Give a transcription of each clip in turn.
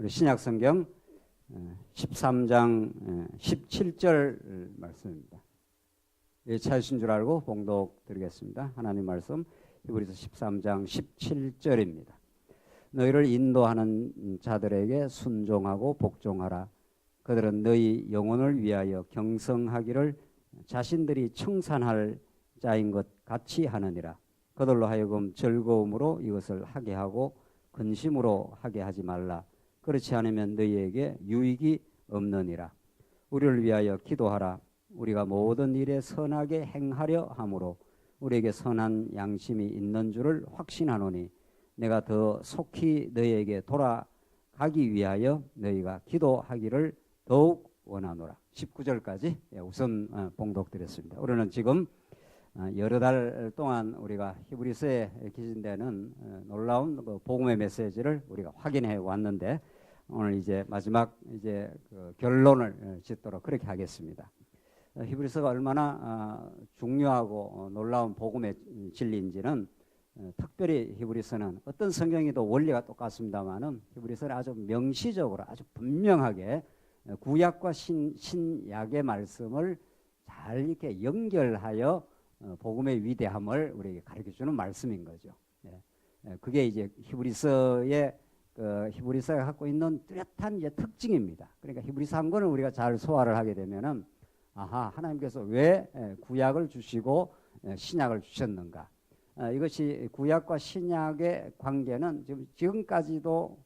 우리 신약성경 13장 17절 말씀입니다. 찾으신 줄 알고 봉독 드리겠습니다. 하나님 말씀 히브리서 13장 17절입니다. 너희를 인도하는 자들에게 순종하고 복종하라. 그들은 너희 영혼을 위하여 경성하기를 자신들이 청산할 자인 것 같이 하느니라. 그들로 하여금 즐거움으로 이것을 하게 하고 근심으로 하게 하지 말라. 그렇지 않으면 너희에게 유익이 없느니라. 우리를 위하여 기도하라. 우리가 모든 일에 선하게 행하려 함으로 우리에게 선한 양심이 있는 줄을 확신하노니 내가 더 속히 너희에게 돌아가기 위하여 너희가 기도하기를 더욱 원하노라. 19절까지 우선 봉독드렸습니다. 우리는 지금 여러 달 동안 우리가 히브리서에 기진되는 놀라운 복음의 메시지를 우리가 확인해 왔는데 오늘 이제 마지막 이제 그 결론을 짓도록 그렇게 하겠습니다. 히브리서가 얼마나 중요하고 놀라운 복음의 진리인지는 특별히 히브리서는 어떤 성경에도 원리가 똑같습니다만은 히브리서는 아주 명시적으로 아주 분명하게 구약과 신약의 말씀을 잘 이렇게 연결하여 복음의 위대함을 우리에게 가르쳐주는 말씀인 거죠. 그게 이제 히브리서의 히브리서가 갖고 있는 뚜렷한 이제 특징입니다. 그러니까 히브리서 한 권을 우리가 잘 소화를 하게 되면은 하나님께서 왜 구약을 주시고 신약을 주셨는가? 이것이 구약과 신약의 관계는 지금까지도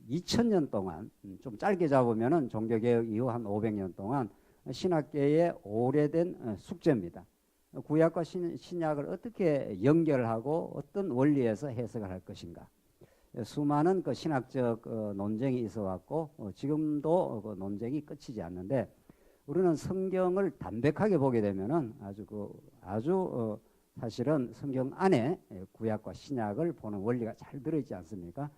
2000년 동안 좀 짧게 잡으면은 종교개혁 이후 한 500년 동안 신학계의 오래된 숙제입니다. 구약과 신약을 어떻게 연결하고 어떤 원리에서 해석을 할 것인가? 수많은 그 신학적 논쟁이 있어왔고 지금도 그 논쟁이 끝이지 않는데 우리는 성경을 담백하게 보게 되면은 아주 사실은 성경 안에 구약과 신약을 보는 원리가 잘 들어있지 않습니까?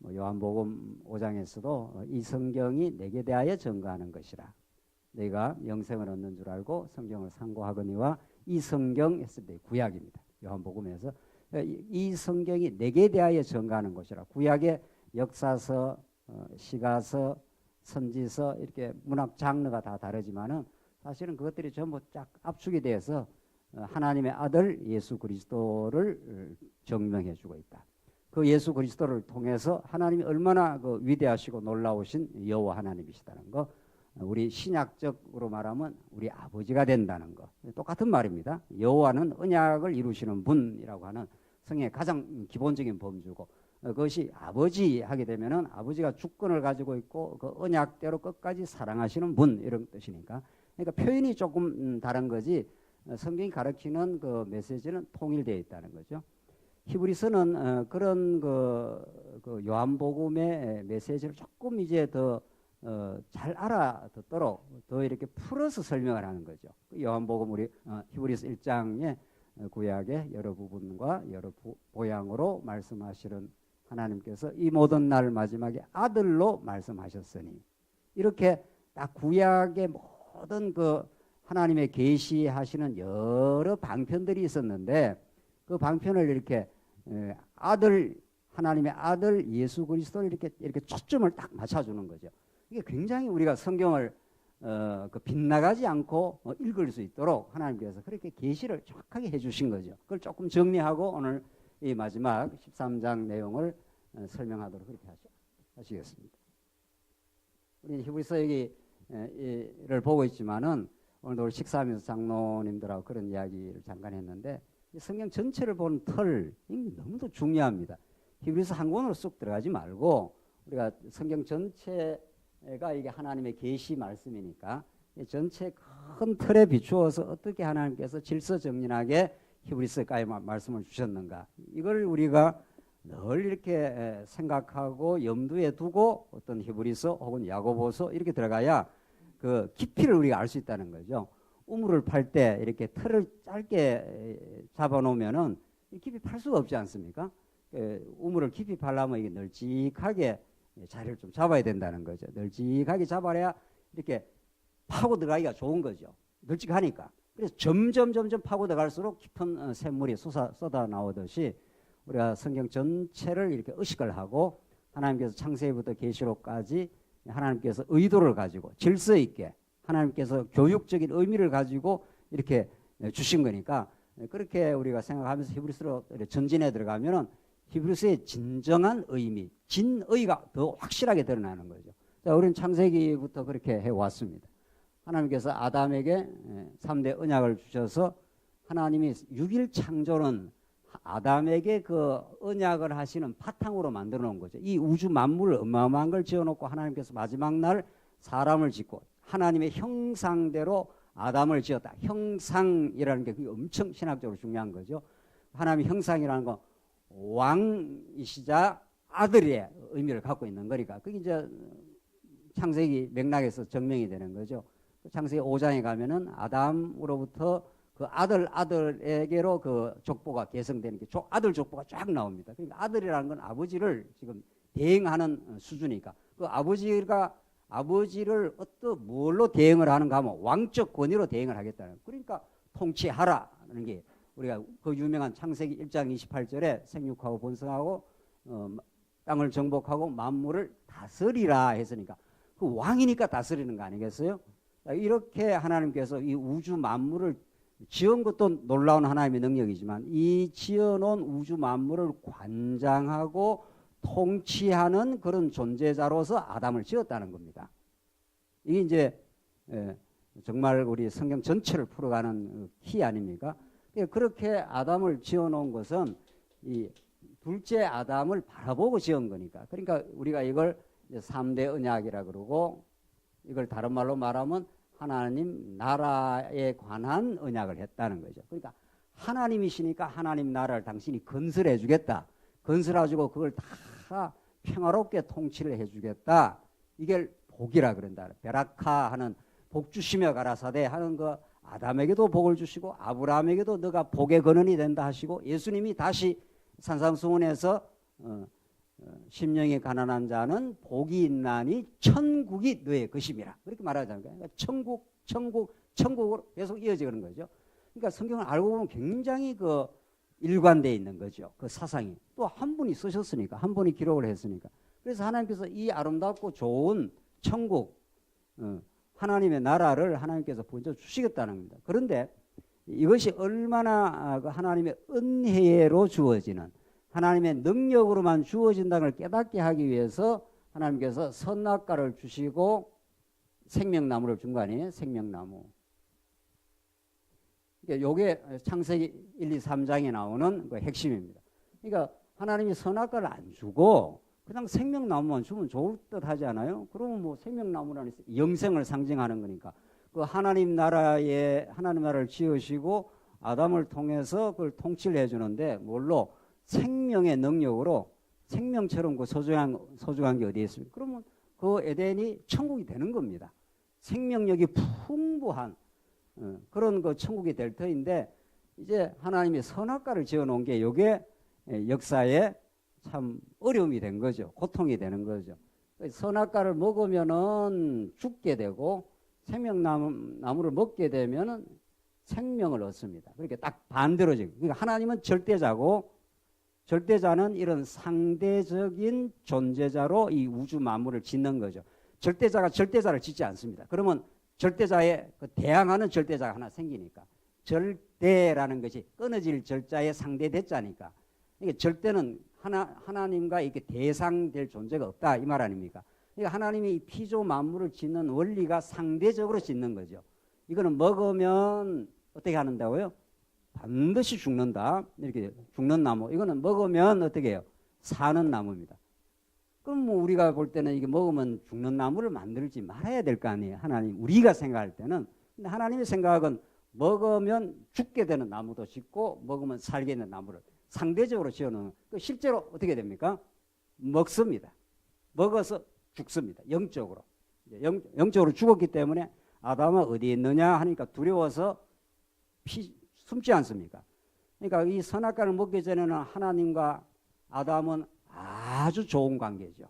요한복음 5장에서도 이 성경이 내게 대하여 증거하는 것이라. 내가 영생을 얻는 줄 알고 성경을 상고하거니와 이 성경 했을 때 구약입니다. 요한복음에서 이 성경이 내게 대하여 증거하는 것이라. 구약의 역사서, 시가서, 선지서 이렇게 문학 장르가 다 다르지만은 사실은 그것들이 전부 쫙 압축이 돼서 하나님의 아들 예수 그리스도를 증명해 주고 있다. 그 예수 그리스도를 통해서 하나님이 얼마나 그 위대하시고 놀라우신 여호와 하나님이시다는 거, 우리 신약적으로 말하면 우리 아버지가 된다는 거 똑같은 말입니다. 여호와는 언약을 이루시는 분이라고 하는 성경의 가장 기본적인 범주고 그것이 아버지 하게 되면은 아버지가 주권을 가지고 있고 그 언약대로 끝까지 사랑하시는 분 이런 뜻이니까 그러니까 표현이 조금 다른 거지 성경이 가르치는 그 메시지는 통일되어 있다는 거죠. 히브리서는 그런 그 요한복음의 메시지를 조금 이제 더 잘 알아듣도록 더 이렇게 풀어서 설명을 하는 거죠. 요한복음 우리 히브리서 1장의 구약의 여러 부분과 여러 보양으로 말씀하시는 하나님께서 이 모든 날 마지막에 아들로 말씀하셨으니 이렇게 딱 구약의 모든 그 하나님의 계시하시는 여러 방편들이 있었는데 그 방편을 이렇게 아들 하나님의 아들 예수 그리스도를 이렇게 초점을 딱 맞춰주는 거죠. 이게 굉장히 우리가 성경을 빗나가지 않고 읽을 수 있도록 하나님께서 그렇게 계시를 정확하게 해주신 거죠. 그걸 조금 정리하고 오늘 이 마지막 13장 내용을 설명하도록 그렇게 하시겠습니다. 우리 히브리서 여기를 보고 있지만은 오늘도 우리 식사하면서 장로님들하고 그런 이야기를 잠깐 했는데 이 성경 전체를 보는 틀 이게 너무도 중요합니다. 히브리서 한 권으로 쑥 들어가지 말고 우리가 성경 전체가 이게 하나님의 계시 말씀이니까 전체 큰 틀에 비추어서 어떻게 하나님께서 질서정연하게 히브리서까지 말씀을 주셨는가 이걸 우리가 늘 이렇게 생각하고 염두에 두고 어떤 히브리서 혹은 야고보서 이렇게 들어가야 그 깊이를 우리가 알 수 있다는 거죠. 우물을 팔 때 이렇게 틀을 짧게 잡아놓으면은 깊이 팔 수가 없지 않습니까? 우물을 깊이 팔려면 이게 널찍하게 자리를 좀 잡아야 된다는 거죠. 널찍하게 잡아야 이렇게 파고 들어가기가 좋은 거죠. 널찍하니까. 그래서 점점 파고 들어갈수록 깊은 샘물이 쏟아 나오듯이 우리가 성경 전체를 이렇게 의식을 하고 하나님께서 창세기부터 계시록까지 하나님께서 의도를 가지고 질서 있게 하나님께서 교육적인 의미를 가지고 이렇게 주신 거니까 그렇게 우리가 생각하면서 히브리서로 전진해 들어가면은 히브리서의 진정한 의미, 진의가 더 확실하게 드러나는 거죠. 자, 우리는 창세기부터 그렇게 해왔습니다. 하나님께서 아담에게 3대 언약을 주셔서 하나님이 6일 창조는 아담에게 그 언약을 하시는 바탕으로 만들어 놓은 거죠. 이 우주 만물을 어마어마한 걸 지어놓고 하나님께서 마지막 날 사람을 짓고 하나님의 형상대로 아담을 지었다. 형상이라는 게 그게 엄청 신학적으로 중요한 거죠. 하나님의 형상이라는 건 왕이시자 아들의 의미를 갖고 있는 거니까 그게 이제 창세기 맥락에서 증명이 되는 거죠. 창세기 5장에 가면은 아담으로부터 그 아들에게로 그 족보가 계승되는 게 아들 족보가 쫙 나옵니다. 그러니까 아들이라는 건 아버지를 지금 대행하는 수준이니까 그 아버지를 어떤 뭘로 대행을 하는가 하면 왕적 권위로 대행을 하겠다는 거예요. 그러니까 통치하라는 게 우리가 그 유명한 창세기 1장 28절에 생육하고 번성하고 땅을 정복하고 만물을 다스리라 했으니까 그 왕이니까 다스리는 거 아니겠어요? 이렇게 하나님께서 이 우주 만물을 지은 것도 놀라운 하나님의 능력이지만 이 지어놓은 우주 만물을 관장하고 통치하는 그런 존재자로서 아담을 지었다는 겁니다. 이게 이제 정말 우리 성경 전체를 풀어가는 키 아닙니까? 그렇게 아담을 지어놓은 것은 이 둘째 아담을 바라보고 지은 거니까. 그러니까 우리가 이걸 3대 언약이라 그러고 이걸 다른 말로 말하면 하나님 나라에 관한 언약을 했다는 거죠. 그러니까 하나님이시니까 하나님 나라를 당신이 건설해 주겠다. 건설해주고 그걸 다 평화롭게 통치를 해주겠다. 이게 복이라 그런다. 베라카 하는 복 주시며 가라사대 하는 거 아담에게도 복을 주시고 아브라함에게도 너가 복의 근원이 된다 하시고 예수님이 다시 산상수훈에서 심령이 가난한 자는 복이 있나니 천국이 너의 것임이라 그렇게 말하잖아요. 그러니까 천국으로 계속 이어지는 거죠. 그러니까 성경을 알고 보면 굉장히 그 일관되어 있는 거죠. 그 사상이 또 한 분이 쓰셨으니까 한 분이 기록을 했으니까 그래서 하나님께서 이 아름답고 좋은 천국 하나님의 나라를 하나님께서 먼저 주시겠다는 겁니다. 그런데 이것이 얼마나 하나님의 은혜로 주어지는 하나님의 능력으로만 주어진다는 걸 깨닫게 하기 위해서 하나님께서 선악과를 주시고 생명나무를 준 거 아니에요? 생명나무. 이게 창세기 1, 2, 3장에 나오는 그 핵심입니다. 그러니까 하나님이 선악과를 안 주고 그냥 생명나무만 주면 좋을 듯 하지 않아요? 그러면 뭐 생명나무라는 영생을 상징하는 거니까 그 하나님 나라를 지으시고 아담을 통해서 그걸 통치를 해주는데 뭘로? 생명의 능력으로 생명처럼 그 소중한 게 어디에 있습니까? 그러면 그 에덴이 천국이 되는 겁니다. 생명력이 풍부한 그런 그 천국이 될 터인데 이제 하나님이 선악과를 지어놓은 게 이게 역사에 참 어려움이 된 거죠. 고통이 되는 거죠. 선악과를 먹으면은 죽게 되고 생명나무를 먹게 되면은 생명을 얻습니다. 그렇게 딱 반대로 지금. 그러니까 하나님은 절대자고 절대자는 이런 상대적인 존재자로 이 우주 만물을 짓는 거죠. 절대자가 절대자를 짓지 않습니다. 그러면 절대자에 대항하는 절대자가 하나 생기니까 절대라는 것이 끊어질 절자의 상대 대자니까 이게 절대는 하나님과 이렇게 대상될 존재가 없다 이 말 아닙니까? 그러니까 하나님이 이 피조 만물을 짓는 원리가 상대적으로 짓는 거죠. 이거는 먹으면 어떻게 하는다고요? 반드시 죽는다. 이렇게 죽는 나무. 이거는 먹으면 어떻게 해요? 사는 나무입니다. 그럼 뭐 우리가 볼 때는 이게 먹으면 죽는 나무를 만들지 말아야 될 거 아니에요. 하나님 우리가 생각할 때는. 근데 하나님의 생각은 먹으면 죽게 되는 나무도 짓고 먹으면 살게 되는 나무를 상대적으로 지어놓는. 실제로 어떻게 됩니까? 먹습니다. 먹어서 죽습니다. 영적으로. 영적으로 죽었기 때문에 아담은 어디 있느냐 하니까 두려워서 숨지 않습니까? 그러니까 이 선악과를 먹기 전에는 하나님과 아담은 아주 좋은 관계죠.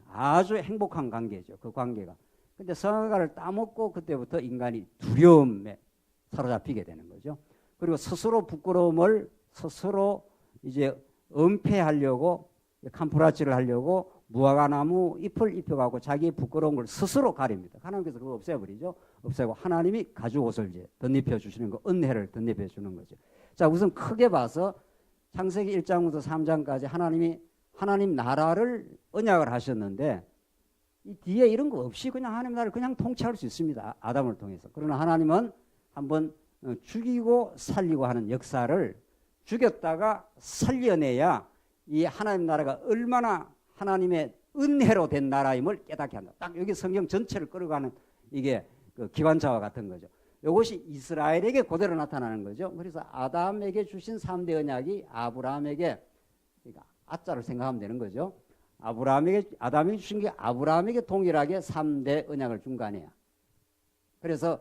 아주 행복한 관계죠. 그 관계가. 근데 선악과를 따먹고 그때부터 인간이 두려움에 사로잡히게 되는 거죠. 그리고 스스로 부끄러움을 스스로 이제 은폐하려고 캄프라치를 하려고 무화과나무 잎을 입혀가고 자기의 부끄러운 걸 스스로 가립니다. 하나님께서 그거 없애버리죠. 없애고 하나님이 가죽 옷을 이제 덧입혀 주시는 거, 은혜를 덧입혀 주는 거죠. 자, 우선 크게 봐서 창세기 1장부터 3장까지 하나님 나라를 언약을 하셨는데 이 뒤에 이런 거 없이 그냥 하나님 나라를 그냥 통치할 수 있습니다. 아담을 통해서. 그러나 하나님은 한번 죽이고 살리고 하는 역사를 죽였다가 살려내야 이 하나님 나라가 얼마나 하나님의 은혜로 된 나라임을 깨닫게 한다. 딱 여기 성경 전체를 끌어가는 이게 그 기관차와 같은 거죠. 이것이 이스라엘에게 그대로 나타나는 거죠. 그래서 아담에게 주신 3대 언약이 아브라함에게, 그러니까 아자를 생각하면 되는 거죠. 아담에게 주신 게 아브라함에게 동일하게 3대 언약을 준 거 아니에요. 그래서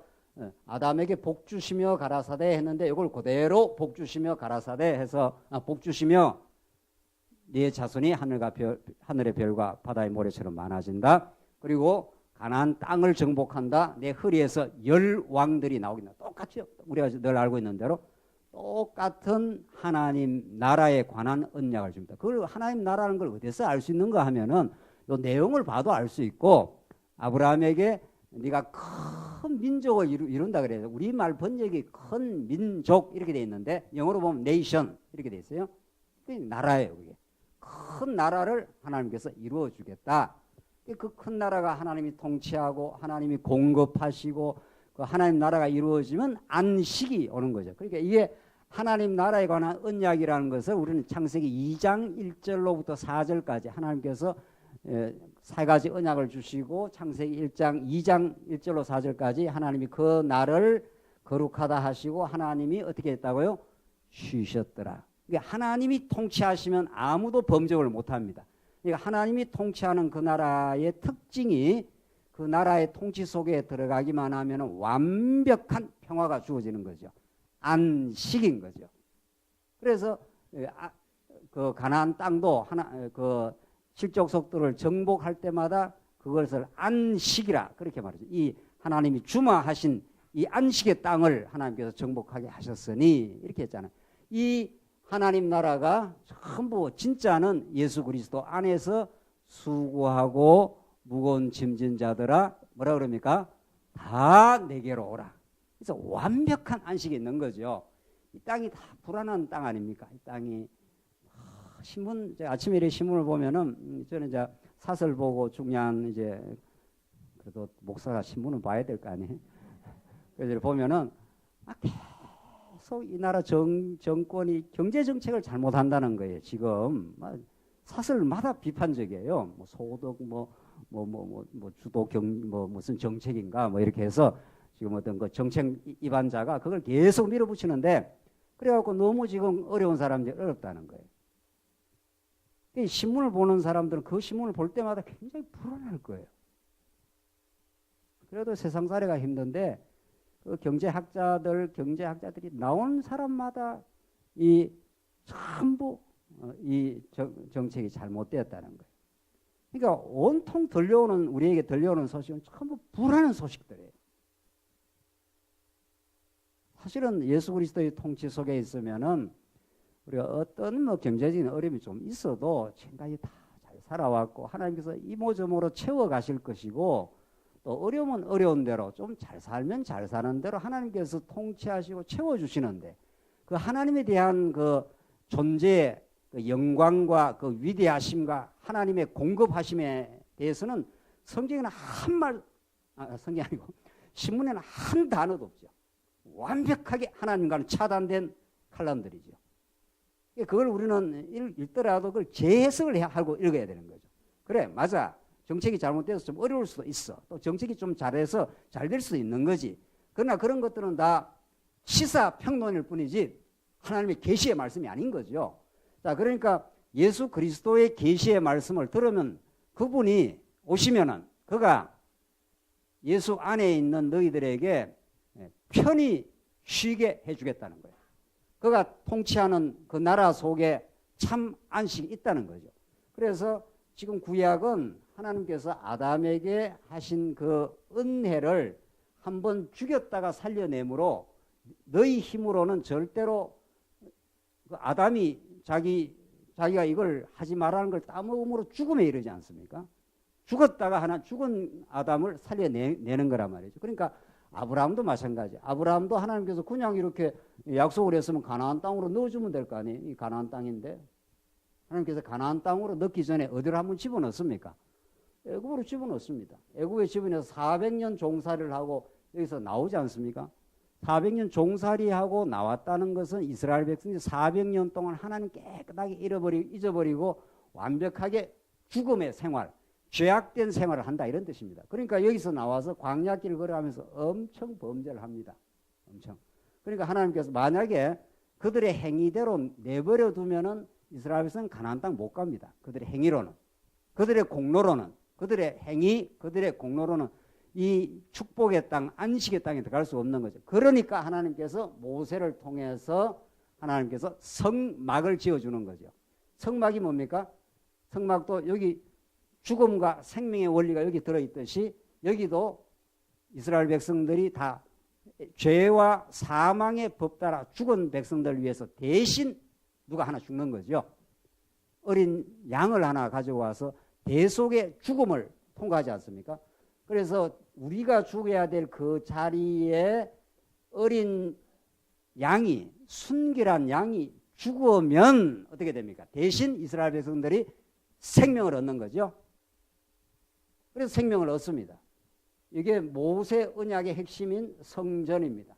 아담에게 복 주시며 가라사대 했는데 이걸 그대로 복 주시며 가라사대 해서 복 주시며 네 자손이 하늘의 별과 바다의 모래처럼 많아진다. 그리고 가나안 땅을 정복한다. 내 허리에서 10왕들이 나오긴다. 똑같죠. 우리가 늘 알고 있는 대로 똑같은 하나님 나라에 관한 언약을 줍니다. 그걸 하나님 나라는 걸 어디서 알 수 있는가 하면은 이 내용을 봐도 알 수 있고, 아브라함에게 네가 큰 민족을 이룬다 그래요. 우리말 번역이 큰 민족 이렇게 돼 있는데 영어로 보면 네이션 이렇게 돼 있어요. 그게 나라예요. 그게 큰 나라를 하나님께서 이루어 주겠다. 그 큰 나라가 하나님이 통치하고 하나님이 공급하시고 그 하나님 나라가 이루어지면 안식이 오는 거죠. 그러니까 이게 하나님 나라에 관한 언약이라는 것을 우리는 창세기 2장 1절로부터 4절까지 하나님께서 세 가지 언약을 주시고 창세기 1장 2장 1절로 4절까지 하나님이 그 날을 거룩하다 하시고 하나님이 어떻게 했다고요? 쉬셨더라. 그러니까 하나님이 통치하시면 아무도 범죄를 못합니다. 그러니까 하나님이 통치하는 그 나라의 특징이 그 나라의 통치 속에 들어가기만 하면 완벽한 평화가 주어지는 거죠. 안식인 거죠. 그래서 그 가나안 땅도 그 실족속들을 정복할 때마다 그것을 안식이라 그렇게 말하죠. 이 하나님이 주마하신 이 안식의 땅을 하나님께서 정복하게 하셨으니 이렇게 했잖아요. 이 하나님 나라가 전부 진짜는 예수 그리스도 안에서 수고하고 무거운 짐진 자들아 뭐라 그럽니까? 다 내게로 오라. 그래서 완벽한 안식이 있는 거죠. 이 땅이 다 불안한 땅 아닙니까? 이 땅이 신문 아침에 이렇게 신문을 보면은 저는 이제 사설 보고 중요한 이제 그래도 목사가 신문을 봐야 될 거 아니에요. 그래서 보면은 계속 이 나라 정권이 경제 정책을 잘못한다는 거예요. 지금 사설마다 비판적이에요. 뭐 소득 뭐 주도 무슨 정책인가 뭐 이렇게 해서 지금 어떤 그 정책 입안자가 그걸 계속 밀어붙이는데 그래갖고 너무 지금 어려운 사람들이 어렵다는 거예요. 신문을 보는 사람들은 그 신문을 볼 때마다 굉장히 불안할 거예요. 그래도 세상살이가 힘든데 그 경제학자들이 나온 사람마다 이 전부 이 정책이 잘못되었다는 거예요. 그러니까 온통 우리에게 들려오는 소식은 전부 불안한 소식들이에요. 사실은 예수 그리스도의 통치 속에 있으면은 우리가 어떤 경제적인 어려움이 좀 있어도 지금까지 다 잘 살아왔고 하나님께서 이모저모로 채워가실 것이고 또 어려움은 어려운 대로 좀 잘 살면 잘 사는 대로 하나님께서 통치하시고 채워주시는데 그 하나님에 대한 그 존재의 그 영광과 그 위대하심과 하나님의 공급하심에 대해서는 성경에는 성경이 아니고 신문에는 한 단어도 없죠. 완벽하게 하나님과는 차단된 칼럼들이죠. 그걸 우리는 읽더라도 그걸 재해석을 하고 읽어야 되는 거죠. 그래, 맞아. 정책이 잘못돼서 좀 어려울 수도 있어. 또 정책이 좀 잘해서 잘 될 수도 있는 거지. 그러나 그런 것들은 다 시사평론일 뿐이지 하나님의 계시의 말씀이 아닌 거죠. 자, 그러니까 예수 그리스도의 계시의 말씀을 들으면 그분이 오시면은 그가 예수 안에 있는 너희들에게 편히 쉬게 해주겠다는 거예요. 그가 통치하는 그 나라 속에 참 안식이 있다는 거죠. 그래서 지금 구약은 하나님께서 아담에게 하신 그 은혜를 한번 죽였다가 살려내므로 너희 힘으로는 절대로 그 아담이 자기 자기가 이걸 하지 말라는 걸 따먹음으로 죽음에 이르지 않습니까? 죽었다가 죽은 아담을 살려내는 거란 말이죠. 그러니까 아브라함도 마찬가지. 아브라함도 하나님께서 그냥 이렇게 약속을 했으면 가나안 땅으로 넣어주면 될 거 아니에요. 이 가나안 땅인데 하나님께서 가나안 땅으로 넣기 전에 어디로 한번 집어넣습니까? 애굽으로 집어넣습니다. 애굽에 집어넣어서 400년 종살이를 하고 여기서 나오지 않습니까? 400년 종살이하고 나왔다는 것은 이스라엘 백성이 400년 동안 하나님 깨끗하게 잊어버리고 완벽하게 죽음의 생활, 죄악된 생활을 한다 이런 뜻입니다. 그러니까 여기서 나와서 광야길을 걸어가면서 엄청 범죄를 합니다. 엄청. 그러니까 하나님께서 만약에 그들의 행위대로 내버려 두면은 이스라엘 백성은 가나안 땅 못 갑니다. 그들의 행위로는, 그들의 공로로는, 그들의 행위, 그들의 공로로는 이 축복의 땅, 안식의 땅에 들어갈 수 없는 거죠. 그러니까 하나님께서 모세를 통해서 하나님께서 성막을 지어주는 거죠. 성막이 뭡니까? 성막도 여기 죽음과 생명의 원리가 여기 들어있듯이 여기도 이스라엘 백성들이 다 죄와 사망의 법 따라 죽은 백성들을 위해서 대신 누가 하나 죽는 거죠. 어린 양을 하나 가지고 와서 대속의 죽음을 통과하지 않습니까? 그래서 우리가 죽어야 될 그 자리에 어린 양이, 순결한 양이 죽으면 어떻게 됩니까? 대신 이스라엘 백성들이 생명을 얻는 거죠. 그래서 생명을 얻습니다. 이게 모세 언약의 핵심인 성전입니다.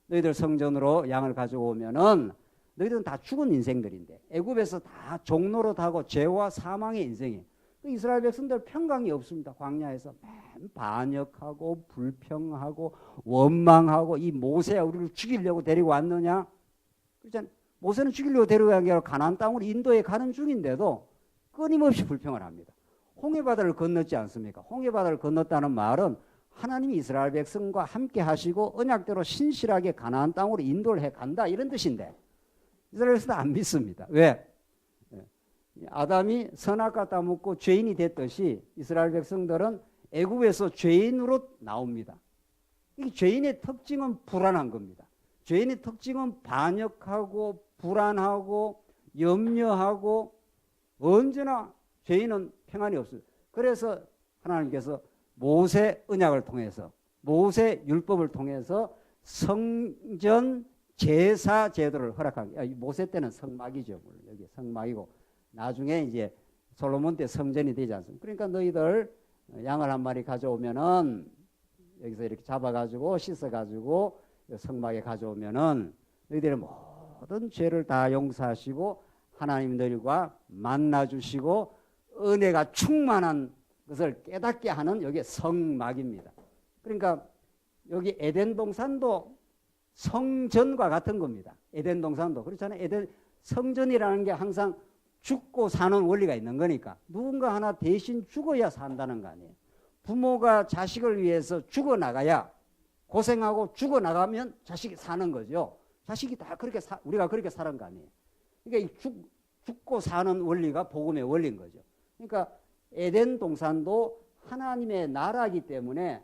너희들 성전으로 양을 가져오면은 너희들은 다 죽은 인생들인데 애굽에서 다 종노릇하고 죄와 사망의 인생이에요. 이스라엘 백성들 평강이 없습니다. 광야에서 맨 반역하고 불평하고 원망하고 이 모세야 우리를 죽이려고 데리고 왔느냐? 그렇잖아요. 모세는 죽이려고 데려간 게 아니라 가나안 땅으로 인도에 가는 중인데도 끊임없이 불평을 합니다. 홍해바다를 건넜지 않습니까? 홍해바다를 건넜다는 말은 하나님이 이스라엘 백성과 함께 하시고 언약대로 신실하게 가나안 땅으로 인도를 해간다 이런 뜻인데 이스라엘 백성은 안 믿습니다. 왜? 아담이 선악과 따먹고 죄인이 됐듯이 이스라엘 백성들은 애굽에서 죄인으로 나옵니다. 이 죄인의 특징은 불안한 겁니다. 죄인의 특징은 반역하고 불안하고 염려하고 언제나 죄인은 평안이 없어요. 그래서 하나님께서 모세 언약을 통해서 모세 율법을 통해서 성전 제사 제도를 허락한 게 모세 때는 성막이죠. 여기 성막이고 나중에 이제 솔로몬 때 성전이 되지 않습니까? 그러니까 너희들 양을 한 마리 가져오면은 여기서 이렇게 잡아가지고 씻어가지고 성막에 가져오면은 너희들의 모든 죄를 다 용서하시고 하나님들과 만나주시고 은혜가 충만한 것을 깨닫게 하는 여기 성막입니다. 그러니까 여기 에덴 동산도 성전과 같은 겁니다. 에덴 동산도 그렇잖아요. 에덴 성전이라는 게 항상 죽고 사는 원리가 있는 거니까 누군가 하나 대신 죽어야 산다는 거 아니에요. 부모가 자식을 위해서 죽어나가야 고생하고 죽어나가면 자식이 사는 거죠. 자식이 다 그렇게 우리가 그렇게 사는 거 아니에요. 그러니까 죽고 사는 원리가 복음의 원리인 거죠. 그러니까 에덴 동산도 하나님의 나라이기 때문에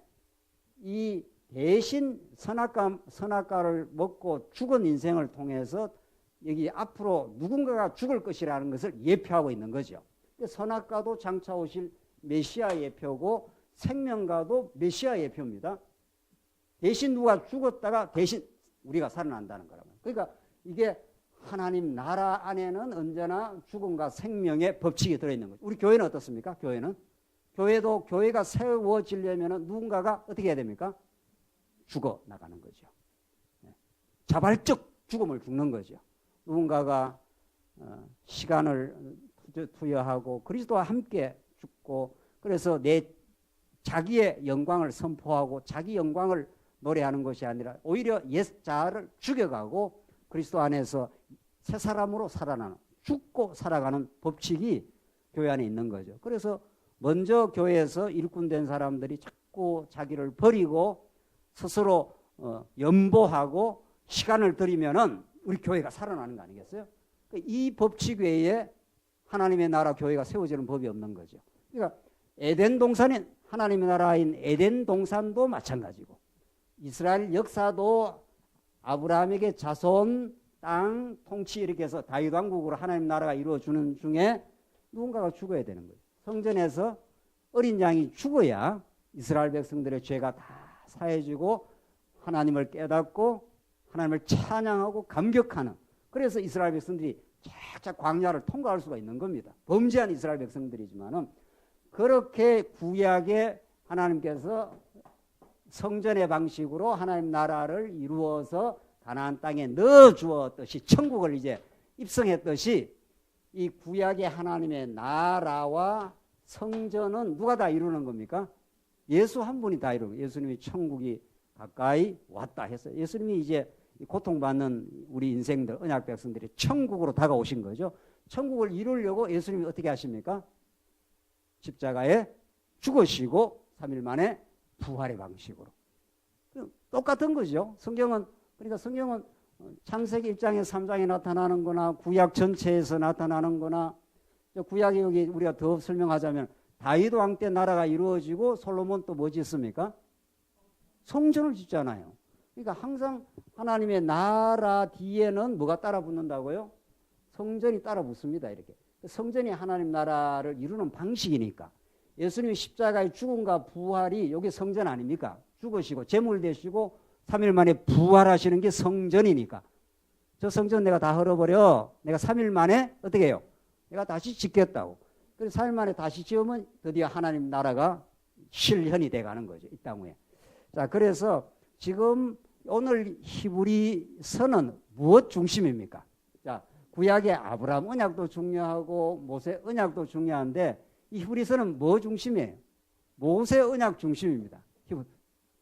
이 대신 선악과를 먹고 죽은 인생을 통해서 여기 앞으로 누군가가 죽을 것이라는 것을 예표하고 있는 거죠. 선악과도 장차 오실 메시아 예표고 생명과도 메시아 예표입니다. 대신 누가 죽었다가 대신 우리가 살아난다는 거라고요. 그러니까 이게 하나님 나라 안에는 언제나 죽음과 생명의 법칙이 들어있는 거죠. 우리 교회는 어떻습니까? 교회도 교회가 세워지려면 누군가가 어떻게 해야 됩니까? 죽어 나가는 거죠. 자발적 죽음을 죽는 거죠. 누군가가 시간을 투여하고 그리스도와 함께 죽고 그래서 자기의 영광을 선포하고 자기 영광을 노래하는 것이 아니라 오히려 옛자를 죽여가고 그리스도 안에서 새 사람으로 살아나는 죽고 살아가는 법칙이 교회 안에 있는 거죠. 그래서 먼저 교회에서 일꾼된 사람들이 자꾸 자기를 버리고 스스로 연보하고 시간을 들이면은 우리 교회가 살아나는 거 아니겠어요? 이 법칙 외에 하나님의 나라 교회가 세워지는 법이 없는 거죠. 그러니까 에덴 동산인 하나님의 나라인 에덴 동산도 마찬가지고 이스라엘 역사도 아브라함에게 자손 땅 통치 이렇게 해서 다윗 왕국으로 하나님 나라가 이루어지는 중에 누군가가 죽어야 되는 거예요. 성전에서 어린 양이 죽어야 이스라엘 백성들의 죄가 다 사해지고 하나님을 깨닫고 하나님을 찬양하고 감격하는, 그래서 이스라엘 백성들이 착착 광야를 통과할 수가 있는 겁니다. 범죄한 이스라엘 백성들이지만은 그렇게 구약에 하나님께서 성전의 방식으로 하나님 나라를 이루어서 가나안 땅에 넣어 주었듯이, 천국을 이제 입성했듯이, 이 구약의 하나님의 나라와 성전은 누가 다 이루는 겁니까? 예수 한 분이 다 이루는 거예요. 예수님이 천국이 가까이 왔다 해서 예수님이 이제 고통받는 우리 인생들, 언약 백성들이 천국으로 다가오신 거죠. 천국을 이루려고 예수님이 어떻게 하십니까? 십자가에 죽으시고 3일 만에 부활의 방식으로. 똑같은 거죠. 그러니까 성경은 창세기 1장에 3장에 나타나는 거나 구약 전체에서 나타나는 거나, 구약에 여기 우리가 더 설명하자면 다윗 왕 때 나라가 이루어지고 솔로몬 또 뭐 짓습니까? 성전을 짓잖아요. 그러니까 항상 하나님의 나라 뒤에는 뭐가 따라 붙는다고요? 성전이 따라 붙습니다. 이렇게. 성전이 하나님 나라를 이루는 방식이니까. 예수님이 십자가의 죽음과 부활이 여기 성전 아닙니까? 죽으시고 제물 되시고 3일 만에 부활하시는 게 성전이니까. 저 성전 내가 다 헐어버려. 내가 3일 만에 어떻게 해요? 내가 다시 짓겠다고. 그래서 3일 만에 다시 지으면 드디어 하나님 나라가 실현이 돼가는 거죠. 이 땅 위에. 자, 그래서 지금 오늘 히브리서는 무엇 중심입니까? 자, 구약의 아브라함 언약도 중요하고 모세 언약도 중요한데 이 히브리서는 뭐 중심이에요? 모세 언약 중심입니다.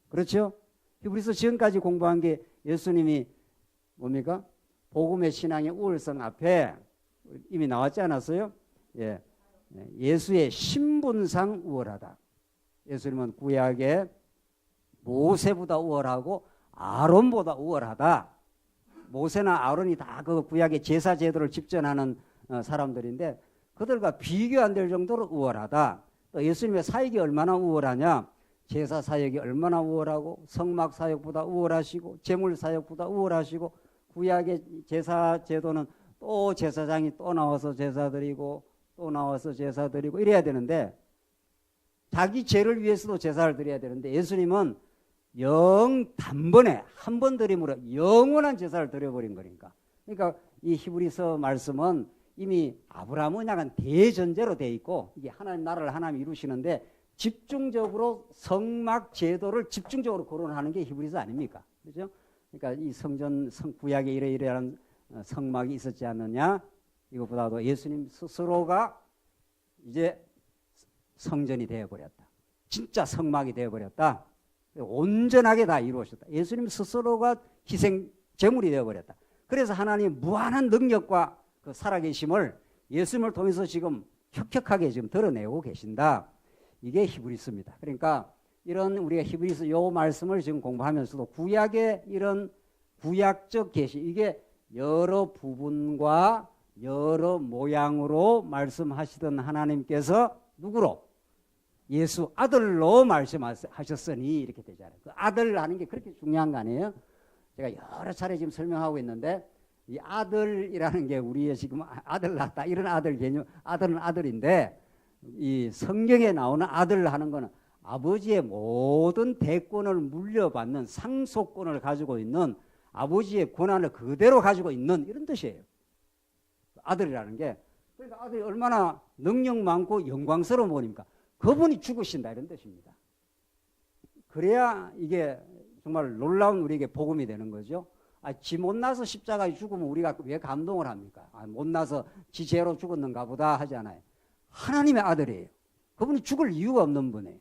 그렇죠? 히브리서 지금까지 공부한 게 예수님이 뭡니까? 복음의 신앙의 우월성 앞에 이미 나왔지 않았어요? 예. 예수의 신분상 우월하다. 예수님은 구약의 모세보다 우월하고 아론보다 우월하다. 모세나 아론이 다 그 구약의 제사 제도를 집전하는 사람들인데 그들과 비교 안 될 정도로 우월하다. 또 예수님의 사역이 얼마나 우월하냐? 제사 사역이 얼마나 우월하고 성막 사역보다 우월하시고 제물 사역보다 우월하시고, 구약의 제사 제도는 또 제사장이 또 나와서 제사 드리고 또 나와서 제사 드리고 이래야 되는데, 자기 죄를 위해서도 제사를 드려야 되는데 예수님은 단번에 한 번 드림으로 영원한 제사를 드려버린 거니까. 그러니까 이 히브리서 말씀은 이미 아브라함 언약은 대전제로 돼 있고, 이게 하나님 나라를 하나님 이루시는데 집중적으로 성막 제도를 집중적으로 거론하는 게 히브리서 아닙니까? 그렇죠? 그러니까 이 구약에 이러이러한 성막이 있었지 않느냐? 이것보다도 예수님 스스로가 이제 성전이 되어버렸다. 진짜 성막이 되어버렸다. 온전하게 다 이루어졌다. 예수님 스스로가 희생 제물이 되어버렸다. 그래서 하나님 무한한 능력과 그 살아계심을 예수님을 통해서 지금 혁혁하게 지금 드러내고 계신다. 이게 히브리서입니다. 그러니까 이런 우리가 히브리서 요 말씀을 지금 공부하면서도 구약의 이런 구약적 계시, 이게 여러 부분과 여러 모양으로 말씀하시던 하나님께서 누구로? 예수 아들로 말씀하셨으니 이렇게 되잖아요. 그 아들 하는 게 그렇게 중요한 거 아니에요? 제가 여러 차례 지금 설명하고 있는데 이 아들이라는 게 우리의 지금 아들 낳았다 이런 아들 개념, 아들은 아들인데 이 성경에 나오는 아들 하는 거는 아버지의 모든 대권을 물려받는 상속권을 가지고 있는, 아버지의 권한을 그대로 가지고 있는 이런 뜻이에요. 아들이라는 게. 그러니까 아들이 얼마나 능력 많고 영광스러운 분입니까? 그분이 죽으신다 이런 뜻입니다. 그래야 이게 정말 놀라운 우리에게 복음이 되는 거죠. 지 못나서 십자가에 죽으면 우리가 왜 감동을 합니까? 못나서 지 죄로 죽었는가 보다 하잖아요. 하나님의 아들이에요. 그분이 죽을 이유가 없는 분이에요.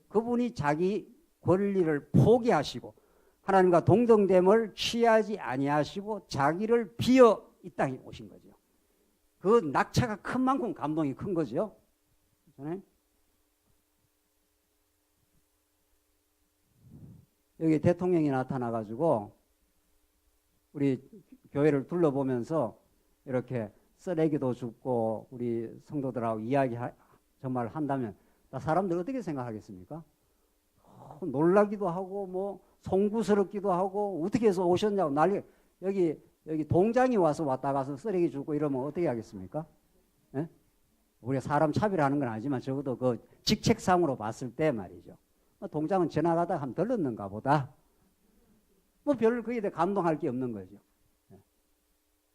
그분이 자기 권리를 포기하시고 하나님과 동등됨을 취하지 아니하시고 자기를 비어 이 땅에 오신 거죠. 그 낙차가 큰 만큼 감동이 큰 거죠. 그렇잖아요? 여기 대통령이 나타나가지고 우리 교회를 둘러보면서 이렇게 쓰레기도 줍고 우리 성도들하고 이야기 정말 한다면 사람들 어떻게 생각하겠습니까? 놀라기도 하고 뭐 송구스럽기도 하고 어떻게 해서 오셨냐고 난리. 여기 여기 동장이 와서 왔다 가서 쓰레기 줍고 이러면 어떻게 하겠습니까? 예? 우리가 사람 차별하는 건 아니지만 적어도 그 직책상으로 봤을 때 말이죠. 동장은 지나가다 한번 들렀는가 보다. 뭐 별 거기에 대해 감동할 게 없는 거죠.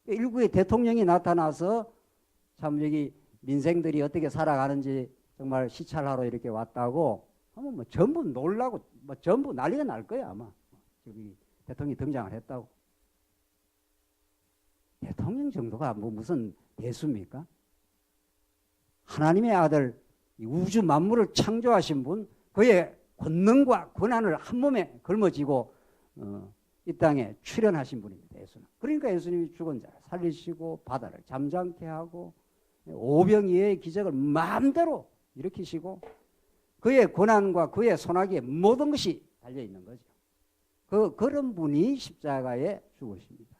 일국의 대통령이 나타나서 참 여기 민생들이 어떻게 살아가는지 정말 시찰하러 이렇게 왔다고 하면 뭐 전부 놀라고 뭐 전부 난리가 날 거야 아마. 저기 대통령이 등장을 했다고. 대통령 정도가 뭐 무슨 대수입니까? 하나님의 아들 우주 만물을 창조하신 분, 그의 권능과 권한을 한 몸에 걸머쥐고 이 땅에 출현하신 분입니다. 예수는. 그러니까 예수님이 죽은 자를 살리시고 바다를 잠잠케 하고 오병이어의 기적을 마음대로 일으키시고 그의 권한과 그의 손아귀에 모든 것이 달려있는 거죠. 그런 분이 십자가에 죽으십니다.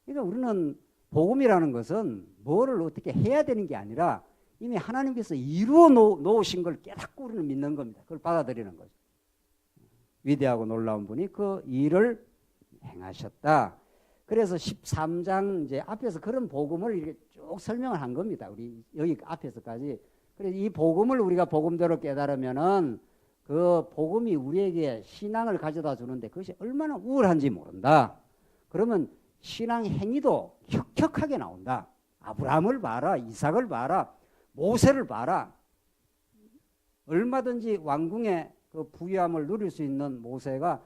그러니까 우리는 복음이라는 것은 뭐를 어떻게 해야 되는 게 아니라 이미 하나님께서 이루어 놓으신 걸 깨닫고 우리는 믿는 겁니다. 그걸 받아들이는 거죠. 위대하고 놀라운 분이 그 일을 행하셨다. 그래서 13장 이제 앞에서 그런 복음을 이렇게 쭉 설명을 한 겁니다. 우리 여기 앞에서까지. 그래서 이 복음을 우리가 복음대로 깨달으면은 그 복음이 우리에게 신앙을 가져다 주는데 그것이 얼마나 우월한지 모른다. 그러면 신앙 행위도 혁혁하게 나온다. 아브라함을 봐라, 이삭을 봐라, 모세를 봐라. 얼마든지 왕궁의 그 부유함을 누릴 수 있는 모세가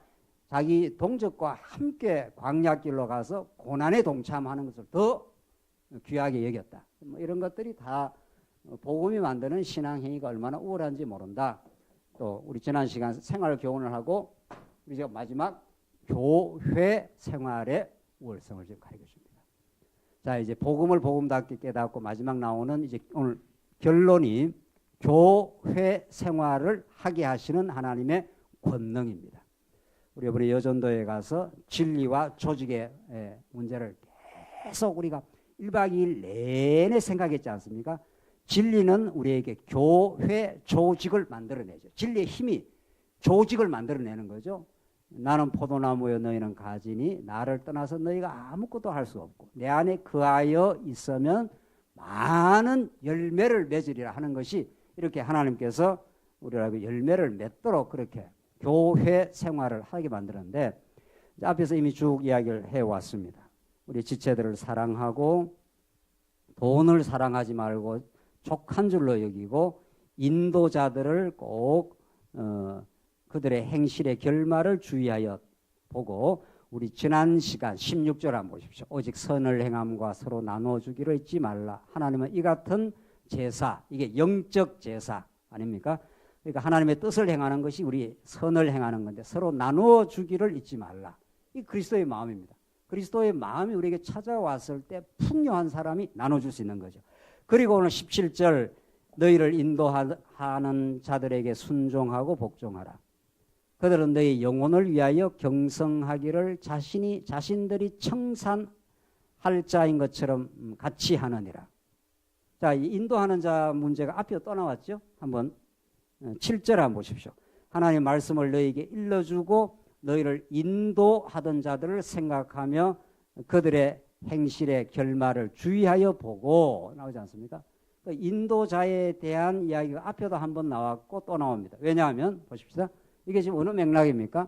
자기 동족과 함께 광야길로 가서 고난에 동참하는 것을 더 귀하게 여겼다. 뭐 이런 것들이 다 복음이 만드는 신앙 행위가 얼마나 우월한지 모른다. 또 우리 지난 시간 생활 교훈을 하고 우리 지금 마지막 교회 생활의 우월성을 지금 가르쳐 줍니다. 자, 이제 복음을 복음답게 깨닫고 마지막 나오는 이제 오늘 결론이 교회 생활을 하게 하시는 하나님의 권능입니다. 우리 이번에 여전도에 가서 진리와 조직의 문제를 계속 우리가 1박 2일 내내 생각했지 않습니까? 진리는 우리에게 교회 조직을 만들어내죠. 진리의 힘이 조직을 만들어내는 거죠. 나는 포도나무여 너희는 가지니 나를 떠나서 너희가 아무것도 할 수 없고 내 안에 거하여 있으면 많은 열매를 맺으리라 하는 것이 이렇게 하나님께서 우리에게 열매를 맺도록 그렇게 교회 생활을 하게 만드는데 앞에서 이미 쭉 이야기를 해왔습니다. 우리 지체들을 사랑하고 돈을 사랑하지 말고 족한 줄로 여기고 인도자들을 꼭 그들의 행실의 결말을 주의하여 보고 우리 지난 시간 16절 한번 보십시오. 오직 선을 행함과 서로 나눠주기로 잊지 말라. 하나님은 이 같은 제사, 이게 영적 제사 아닙니까? 그러니까 하나님의 뜻을 행하는 것이 우리 선을 행하는 건데 서로 나눠주기를 잊지 말라. 이 그리스도의 마음입니다. 그리스도의 마음이 우리에게 찾아왔을 때 풍요한 사람이 나눠줄 수 있는 거죠. 그리고 오늘 17절 너희를 인도하는 자들에게 순종하고 복종하라. 그들은 너희 영혼을 위하여 경성하기를 자신들이 청산할 자인 것처럼 같이 하느니라. 자, 이 인도하는 자 문제가 앞에 또 나왔죠. 한번 7절 한번 보십시오. 하나님 말씀을 너희에게 일러주고 너희를 인도하던 자들을 생각하며 그들의 행실의 결말을 주의하여 보고 나오지 않습니까? 그 인도자에 대한 이야기가 앞에도 한번 나왔고 또 나옵니다. 왜냐하면 보십시다. 이게 지금 어느 맥락입니까?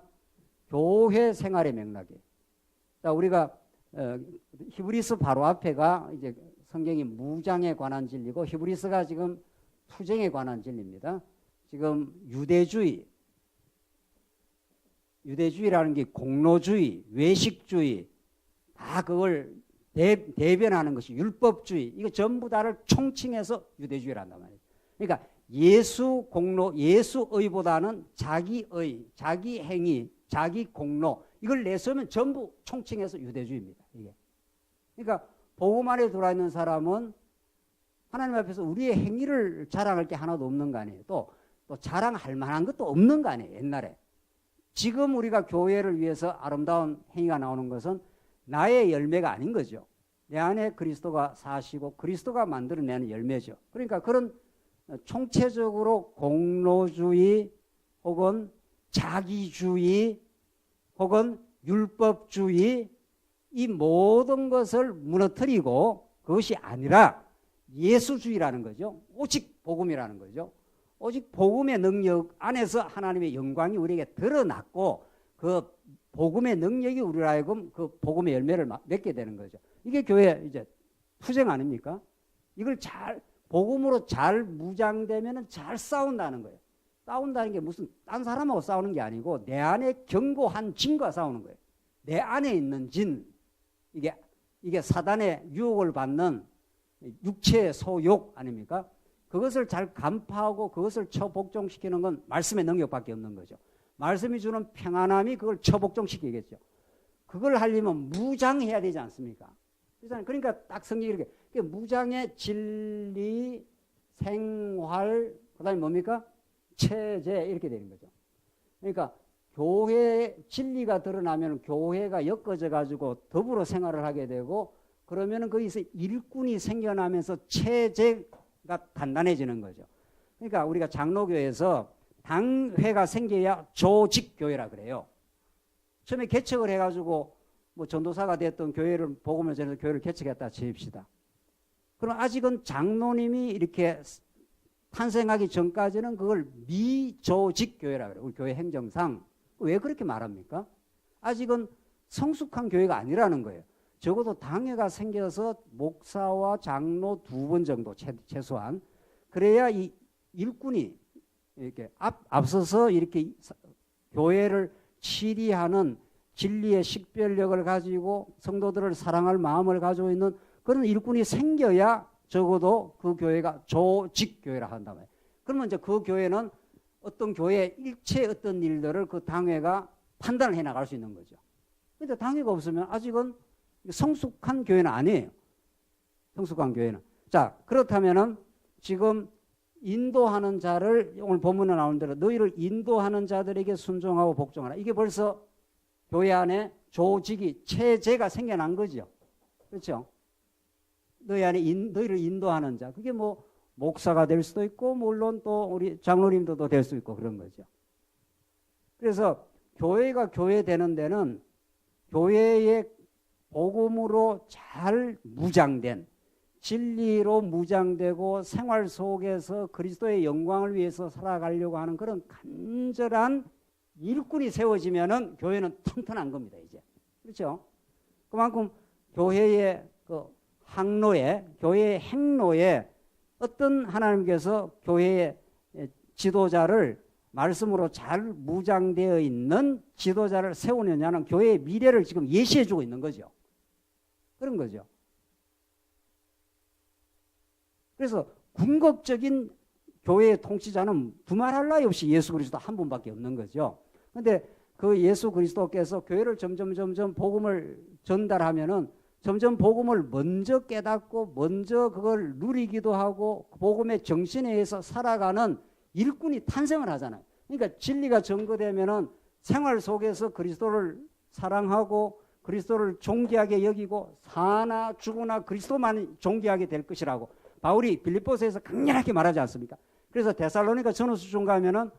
교회 생활의 맥락이에요. 자, 우리가 히브리서 바로 앞에가 이제 성경이 무장에 관한 진리고 히브리서가 지금 투쟁에 관한 진리입니다. 지금 유대주의라는 게 공로주의, 외식주의 다 그걸 대변하는 것이 율법주의, 이거 전부 다를 총칭해서 유대주의란단 말이에요. 그러니까 예수 공로, 예수의보다는 자기의, 자기 행위, 자기 공로 이걸 내세우면 전부 총칭해서 유대주의입니다. 이게. 그러니까 복음 안에 들어와 있는 사람은 하나님 앞에서 우리의 행위를 자랑할 게 하나도 없는 거 아니에요. 또 자랑할 만한 것도 없는 거 아니에요. 옛날에. 지금 우리가 교회를 위해서 아름다운 행위가 나오는 것은 나의 열매가 아닌 거죠. 내 안에 그리스도가 사시고 그리스도가 만들어내는 열매죠. 그러니까 그런 총체적으로 공로주의 혹은 자기주의 혹은 율법주의 이 모든 것을 무너뜨리고 그것이 아니라 예수주의라는 거죠. 오직 복음이라는 거죠. 오직 복음의 능력 안에서 하나님의 영광이 우리에게 드러났고 그 복음의 능력이 우리로 하여금 그 복음의 열매를 맺게 되는 거죠. 이게 교회 이제 투쟁 아닙니까? 이걸 잘 복음으로 잘 무장되면은 잘 싸운다는 거예요. 싸운다는 게 무슨 딴 사람하고 싸우는 게 아니고 내 안에 견고한 진과 싸우는 거예요. 내 안에 있는 진, 이게 사단의 유혹을 받는 육체의 소욕 아닙니까? 그것을 잘 간파하고 그것을 처복종시키는 건 말씀의 능력밖에 없는 거죠. 말씀이 주는 평안함이 그걸 처복종시키겠죠. 그걸 하려면 무장해야 되지 않습니까? 그러니까 딱 성경이 이렇게 무장의 진리, 생활, 그다음에 뭡니까? 체제 이렇게 되는 거죠. 그러니까 교회 진리가 드러나면 교회가 엮어져 가지고 더불어 생활을 하게 되고 그러면은 거기서 일꾼이 생겨나면서 체제가 단단해지는 거죠. 그러니까 우리가 장로교에서 당회가 생겨야 조직교회라 그래요. 처음에 개척을 해가지고 뭐 전도사가 됐던 교회를 복음을 전해서 교회를 개척했다 칩시다. 그럼 아직은 장로님이 이렇게 탄생하기 전까지는 그걸 미조직교회라 그래요. 우리 교회 행정상. 왜 그렇게 말합니까? 아직은 성숙한 교회가 아니라는 거예요. 적어도 당회가 생겨서 목사와 장로 2번 정도 최소한 그래야 이 일꾼이 이렇게 앞서서 이렇게 교회를 치리하는 진리의 식별력을 가지고 성도들을 사랑할 마음을 가지고 있는 그런 일꾼이 생겨야 적어도 그 교회가 조직교회라 한단 말이에요. 그러면 이제 그 교회는 어떤 교회의 일체 어떤 일들을 그 당회가 판단을 해 나갈 수 있는 거죠. 그런데 당회가 없으면 아직은 성숙한 교회는 아니에요. 성숙한 교회는. 자, 그렇다면은 지금 인도하는 자를 오늘 본문에 나오는 대로 너희를 인도하는 자들에게 순종하고 복종하라. 이게 벌써 교회 안에 조직이 체제가 생겨난 거죠. 그렇죠? 너희 안에 너희를 인도하는 자. 그게 뭐 목사가 될 수도 있고 물론 또 우리 장로님도 될 수 있고 그런 거죠. 그래서 교회가 교회 되는 데는 교회의 복음으로 잘 무장된 진리로 무장되고 생활 속에서 그리스도의 영광을 위해서 살아가려고 하는 그런 간절한 일꾼이 세워지면은 교회는 튼튼한 겁니다, 이제. 그렇죠? 그만큼 교회의 그 항로에, 교회의 행로에 어떤 하나님께서 교회의 지도자를 말씀으로 잘 무장되어 있는 지도자를 세우느냐는 교회의 미래를 지금 예시해주고 있는 거죠. 그런 거죠. 그래서 궁극적인 교회의 통치자는 두말할 나위 없이 예수 그리스도 한 분밖에 없는 거죠. 그런데 그 예수 그리스도께서 교회를 점점 복음을 전달하면은 점점 복음을 먼저 깨닫고 먼저 그걸 누리기도 하고 복음의 정신에 의해서 살아가는 일꾼이 탄생을 하잖아요. 그러니까 진리가 증거되면은 생활 속에서 그리스도를 사랑하고 그리스도를 존귀하게 여기고 사나 죽으나 그리스도만 존귀하게 될 것이라고 바울이 빌립보서에서 강렬하게 말하지 않습니까? 그래서 데살로니가 전후서 중가하면은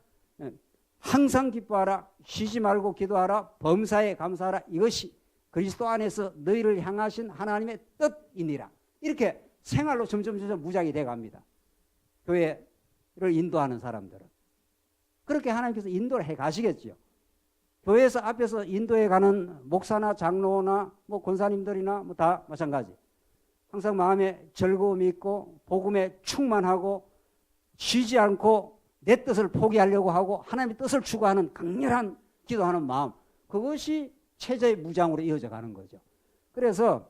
항상 기뻐하라, 쉬지 말고 기도하라, 범사에 감사하라. 이것이 그리스도 안에서 너희를 향하신 하나님의 뜻이니라. 이렇게 생활로 점점 무장이 돼갑니다. 교회를 인도하는 사람들은. 그렇게 하나님께서 인도를 해 가시겠죠. 교회에서 앞에서 인도해 가는 목사나 장로나 뭐 권사님들이나 뭐 다 마찬가지. 항상 마음에 즐거움이 있고 복음에 충만하고 쉬지 않고 내 뜻을 포기하려고 하고 하나님의 뜻을 추구하는 강렬한 기도하는 마음, 그것이 체제의 무장으로 이어져 가는 거죠. 그래서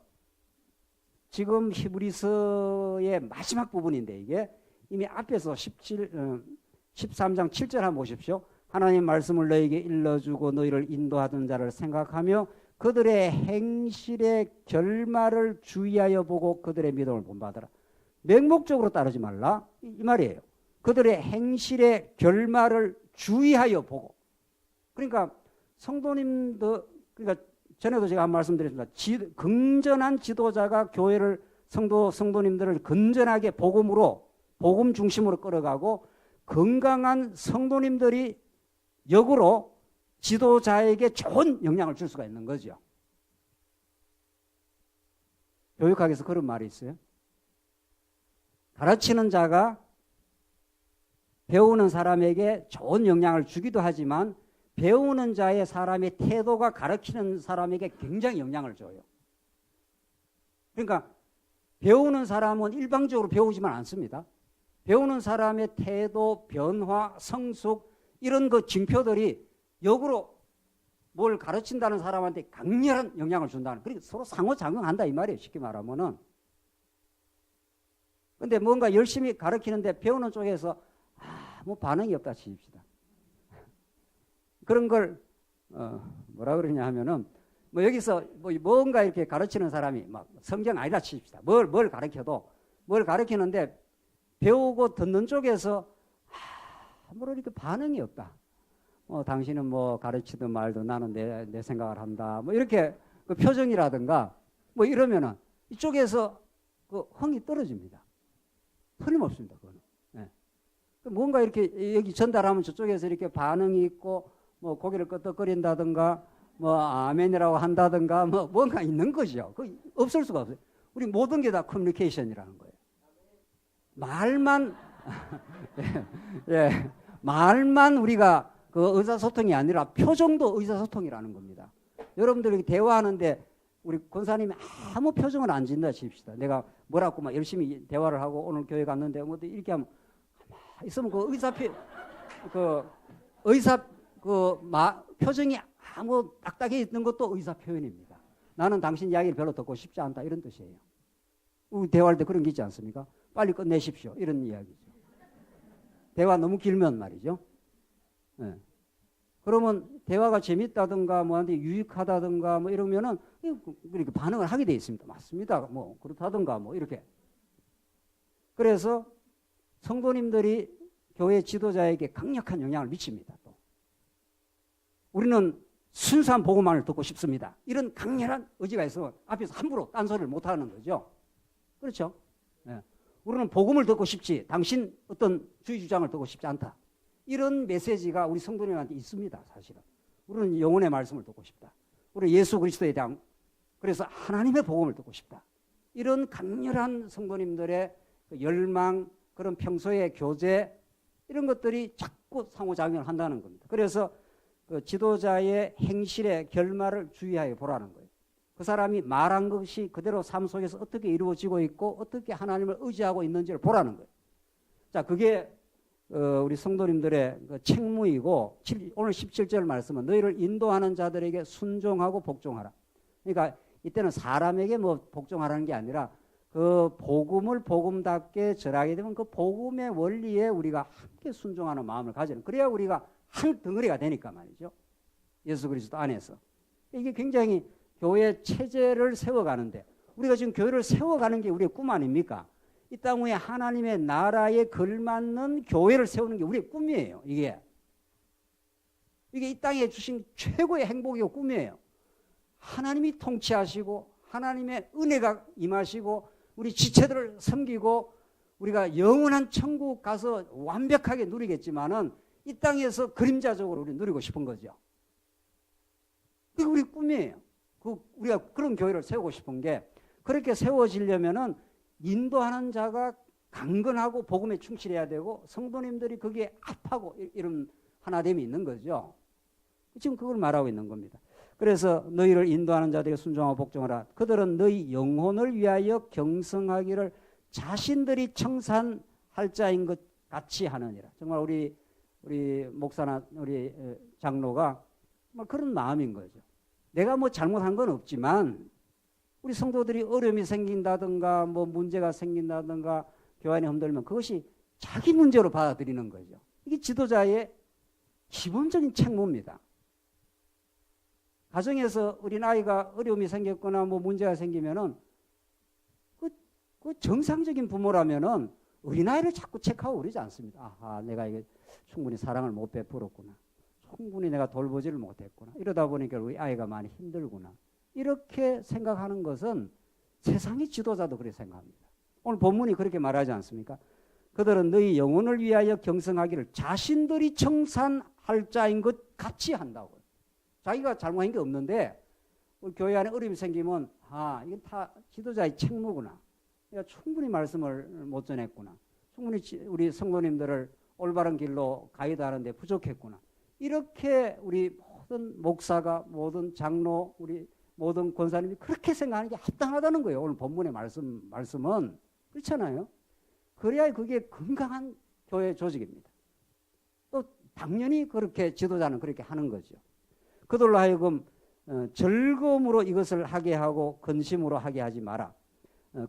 지금 히브리서의 마지막 부분인데 이게 이미 앞에서 13장 7절 한번 보십시오. 하나님 말씀을 너에게 일러주고 너희를 인도하던 자를 생각하며 그들의 행실의 결말을 주의하여 보고 그들의 믿음을 본받아라. 맹목적으로 따르지 말라 이 말이에요. 그들의 행실의 결말을 주의하여 보고. 그러니까 성도님도, 그러니까 전에도 제가 한 말씀 드렸습니다. 긍전한 지도자가 교회를 성도님들을 건전하게 복음으로 복음 중심으로 끌어가고 건강한 성도님들이 역으로 지도자에게 좋은 영향을 줄 수가 있는 거죠. 교육학에서 그런 말이 있어요. 가르치는 자가 배우는 사람에게 좋은 영향을 주기도 하지만 배우는 자의 사람의 태도가 가르치는 사람에게 굉장히 영향을 줘요. 그러니까 배우는 사람은 일방적으로 배우지만 않습니다. 배우는 사람의 태도, 변화, 성숙 이런 그 징표들이 역으로 뭘 가르친다는 사람한테 강렬한 영향을 준다는, 그러니까 서로 상호작용한다 이 말이에요. 쉽게 말하면은. 근데 뭔가 열심히 가르치는데 배우는 쪽에서 아무 반응이 없다 치십시다. 그런 걸 뭐라 그러냐 하면은 뭐 여기서 뭐 뭔가 이렇게 가르치는 사람이 막 성경 아니다 치십시다. 뭘 가르쳐도 뭘 가르치는데 배우고 듣는 쪽에서 아무런 이렇게 반응이 없다. 당신은 뭐 가르치든 말든 나는 내 생각을 한다. 뭐 이렇게 그 표정이라든가 뭐 이러면은 이쪽에서 그 흥이 떨어집니다. 틀림없습니다. 그거는. 네. 뭔가 이렇게 여기 전달하면 저쪽에서 이렇게 반응이 있고 뭐 고개를 끄덕거린다든가 뭐 아멘이라고 한다든가 뭐 뭔가 있는 거죠. 그 없을 수가 없어요. 우리 모든 게 다 커뮤니케이션이라는 거예요. 말만 예, 말만 우리가 그 의사소통이 아니라 표정도 의사소통이라는 겁니다. 여러분들이 대화하는데 우리 권사님이 아무 표정을 안 짓는다 칩시다. 내가 뭐라고 막 열심히 대화를 하고 오늘 교회 갔는데 뭐 이렇게 하면 있으면 그 표정이 아무 딱딱해 있는 것도 의사 표현입니다. 나는 당신 이야기를 별로 듣고 싶지 않다 이런 뜻이에요. 우리 대화할 때 그런 게 있지 않습니까? 빨리 끝내십시오 이런 이야기죠. 대화 너무 길면 말이죠. 네. 그러면 대화가 재밌다든가 뭐한테 유익하다든가 뭐 이러면은 이렇게 반응을 하게 돼 있습니다. 맞습니다. 뭐 그렇다든가 뭐 이렇게. 그래서 성도님들이 교회 지도자에게 강력한 영향을 미칩니다. 또 우리는 순수한 복음만을 듣고 싶습니다. 이런 강렬한 의지가 있어 앞에서 함부로 딴소리를 못 하는 거죠. 그렇죠? 네. 우리는 복음을 듣고 싶지 당신 어떤 주의 주장을 듣고 싶지 않다. 이런 메시지가 우리 성도님한테 있습니다. 사실은. 우리는 영혼의 말씀을 듣고 싶다. 우리 예수 그리스도에 대한 그래서 하나님의 복음을 듣고 싶다. 이런 강렬한 성도님들의 그 열망, 그런 평소의 교제 이런 것들이 자꾸 상호작용을 한다는 겁니다. 그래서 그 지도자의 행실의 결말을 주의하여 보라는 거예요. 그 사람이 말한 것이 그대로 삶 속에서 어떻게 이루어지고 있고 어떻게 하나님을 의지하고 있는지를 보라는 거예요. 자, 그게 우리 성도님들의 그 책무이고 오늘 17절 말씀은 너희를 인도하는 자들에게 순종하고 복종하라. 그러니까 이때는 사람에게 뭐 복종하라는 게 아니라 그 복음을 복음답게 전하게 되면 그 복음의 원리에 우리가 함께 순종하는 마음을 가지는, 그래야 우리가 한 덩어리가 되니까 말이죠. 예수 그리스도 안에서. 이게 굉장히 교회 체제를 세워가는데 우리가 지금 교회를 세워가는 게 우리의 꿈 아닙니까? 이 땅 위에 하나님의 나라에 걸맞는 교회를 세우는 게 우리의 꿈이에요. 이게 이 땅에 주신 최고의 행복이고 꿈이에요. 하나님이 통치하시고 하나님의 은혜가 임하시고 우리 지체들을 섬기고 우리가 영원한 천국 가서 완벽하게 누리겠지만은 이 땅에서 그림자적으로 우리 누리고 싶은 거죠. 그게 우리 꿈이에요. 우리가 그런 교회를 세우고 싶은 게, 그렇게 세워지려면은 인도하는 자가 강건하고 복음에 충실해야 되고 성도님들이 거기에 합하고 이런 하나됨이 있는 거죠. 지금 그걸 말하고 있는 겁니다. 그래서 너희를 인도하는 자들에게 순종하고 복종하라. 그들은 너희 영혼을 위하여 경성하기를 자신들이 청산할 자인 것 같이 하느니라. 정말 우리 목사나 우리 장로가 뭐 그런 마음인 거죠. 내가 뭐 잘못한 건 없지만 우리 성도들이 어려움이 생긴다든가 뭐 문제가 생긴다든가 교환이 흔들면 그것이 자기 문제로 받아들이는 거죠. 이게 지도자의 기본적인 책무입니다. 가정에서 어린아이가 어려움이 생겼거나 뭐 문제가 생기면은 그 정상적인 부모라면은 어린아이를 자꾸 체크하고 그러지 않습니다. 아하, 내가 이게 충분히 사랑을 못 베풀었구나. 충분히 내가 돌보지를 못했구나. 이러다 보니까 우리 아이가 많이 힘들구나. 이렇게 생각하는 것은 세상의 지도자도 그렇게 생각합니다. 오늘 본문이 그렇게 말하지 않습니까? 그들은 너희 영혼을 위하여 경성하기를 자신들이 청산할 자인 것 같이 한다고요. 자기가 잘못한 게 없는데 우리 교회 안에 어려움이 생기면 이건 다 지도자의 책무구나. 내가 충분히 말씀을 못 전했구나. 충분히 우리 성도님들을 올바른 길로 가이드하는데 부족했구나. 이렇게 우리 모든 목사가, 모든 장로, 우리 모든 권사님이 그렇게 생각하는 게 합당하다는 거예요. 오늘 본문의 말씀은 그렇잖아요. 그래야 그게 건강한 교회 조직입니다. 또 당연히 그렇게 지도자는 그렇게 하는 거죠. 그들로 하여금 즐거움으로 이것을 하게 하고 근심으로 하게 하지 마라.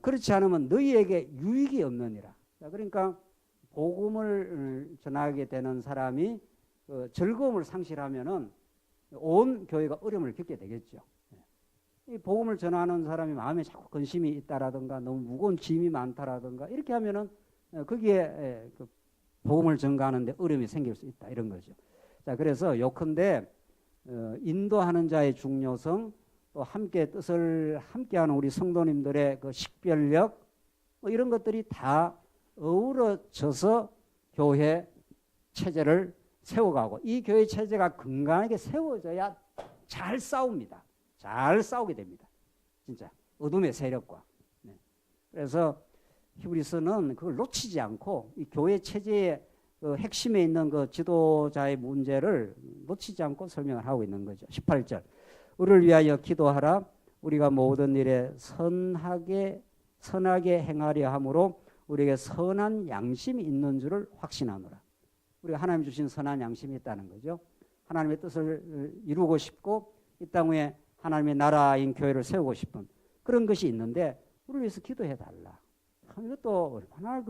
그렇지 않으면 너희에게 유익이 없느니라. 그러니까 복음을 전하게 되는 사람이 즐거움을 상실하면은 온 교회가 어려움을 겪게 되겠죠. 이 복음을 전하는 사람이 마음에 자꾸 근심이 있다라든가 너무 무거운 짐이 많다라든가 이렇게 하면은 거기에 복음을 전가하는데 어려움이 생길 수 있다 이런 거죠. 자, 그래서 요컨대 인도하는 자의 중요성, 또 함께 뜻을 함께하는 우리 성도님들의 그 식별력 뭐 이런 것들이 다 어우러져서 교회 체제를 세워가고, 이 교회 체제가 건강하게 세워져야 잘 싸웁니다. 잘 싸우게 됩니다. 진짜 어둠의 세력과. 네. 그래서 히브리서는 그걸 놓치지 않고 이 교회 체제의 그 핵심에 있는 그 지도자의 문제를 놓치지 않고 설명을 하고 있는 거죠. 18절. 우리를 위하여 기도하라. 우리가 모든 일에 선하게 행하려 함으로 우리에게 선한 양심이 있는 줄을 확신하노라. 우리가 하나님 주신 선한 양심이 있다는 거죠. 하나님의 뜻을 이루고 싶고 이 땅 위에 하나님의 나라인 교회를 세우고 싶은 그런 것이 있는데 우리를 위해서 기도해 달라. 이것도 얼마나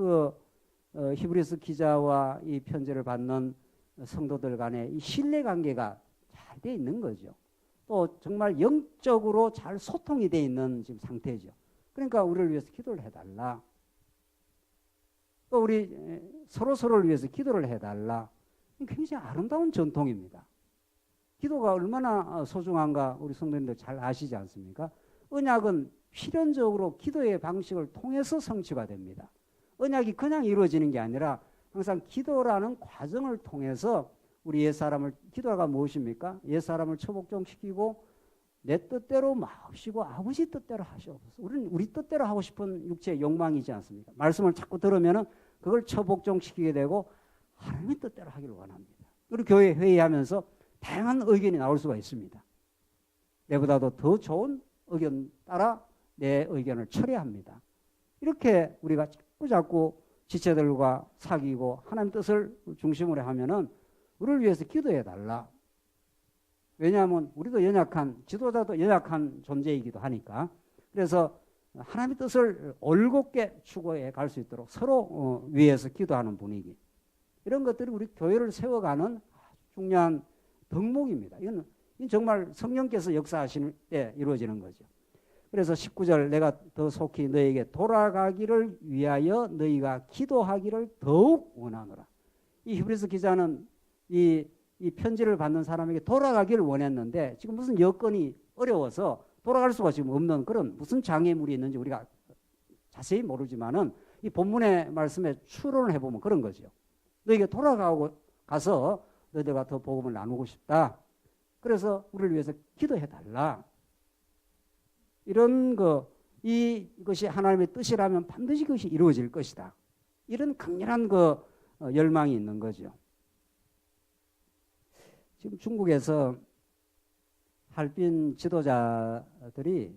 히브리서 기자와 이 편지를 받는 성도들 간에 이 신뢰관계가 잘 돼 있는 거죠. 또 정말 영적으로 잘 소통이 돼 있는 지금 상태죠. 그러니까 우리를 위해서 기도를 해달라. 또 우리 서로를 위해서 기도를 해달라. 굉장히 아름다운 전통입니다. 기도가 얼마나 소중한가 우리 성도님들 잘 아시지 않습니까? 언약은 필연적으로 기도의 방식을 통해서 성취가 됩니다. 언약이 그냥 이루어지는 게 아니라 항상 기도라는 과정을 통해서 우리 옛사람을, 기도가 무엇입니까? 옛사람을 처복종시키고 내 뜻대로 마옵시고 아버지 뜻대로 하시옵소서. 우리는 우리 뜻대로 하고 싶은 육체의 욕망이지 않습니까? 말씀을 자꾸 들으면은 그걸 처복종시키게 되고 하나님의 뜻대로 하기를 원합니다. 우리 교회 회의하면서 다양한 의견이 나올 수가 있습니다. 내보다도 더 좋은 의견 따라 내 의견을 철회합니다. 이렇게 우리가 자꾸 지체들과 사귀고 하나님 뜻을 중심으로 하면은 우리를 위해서 기도해 달라. 왜냐하면 우리도 연약한, 지도자도 연약한 존재이기도 하니까. 그래서 하나님의 뜻을 올곧게 추구해 갈 수 있도록 서로 위해서 기도하는 분위기. 이런 것들이 우리 교회를 세워가는 중요한 덕목입니다. 이건 정말 성령께서 역사하시는 때 이루어지는 거죠. 그래서 19절, 내가 더 속히 너에게 돌아가기를 위하여 너희가 기도하기를 더욱 원하노라. 이 히브리서 기자는 이 편지를 받는 사람에게 돌아가기를 원했는데 지금 무슨 여건이 어려워서 돌아갈 수가 지금 없는 그런 무슨 장애물이 있는지 우리가 자세히 모르지만은 이 본문의 말씀에 추론을 해보면 그런 거죠. 너에게 가서 너희들과 더 복음을 나누고 싶다. 그래서 우리를 위해서 기도해 달라. 이런 이것이 하나님의 뜻이라면 반드시 그것이 이루어질 것이다. 이런 강렬한 열망이 있는 거죠. 지금 중국에서 할빈 지도자들이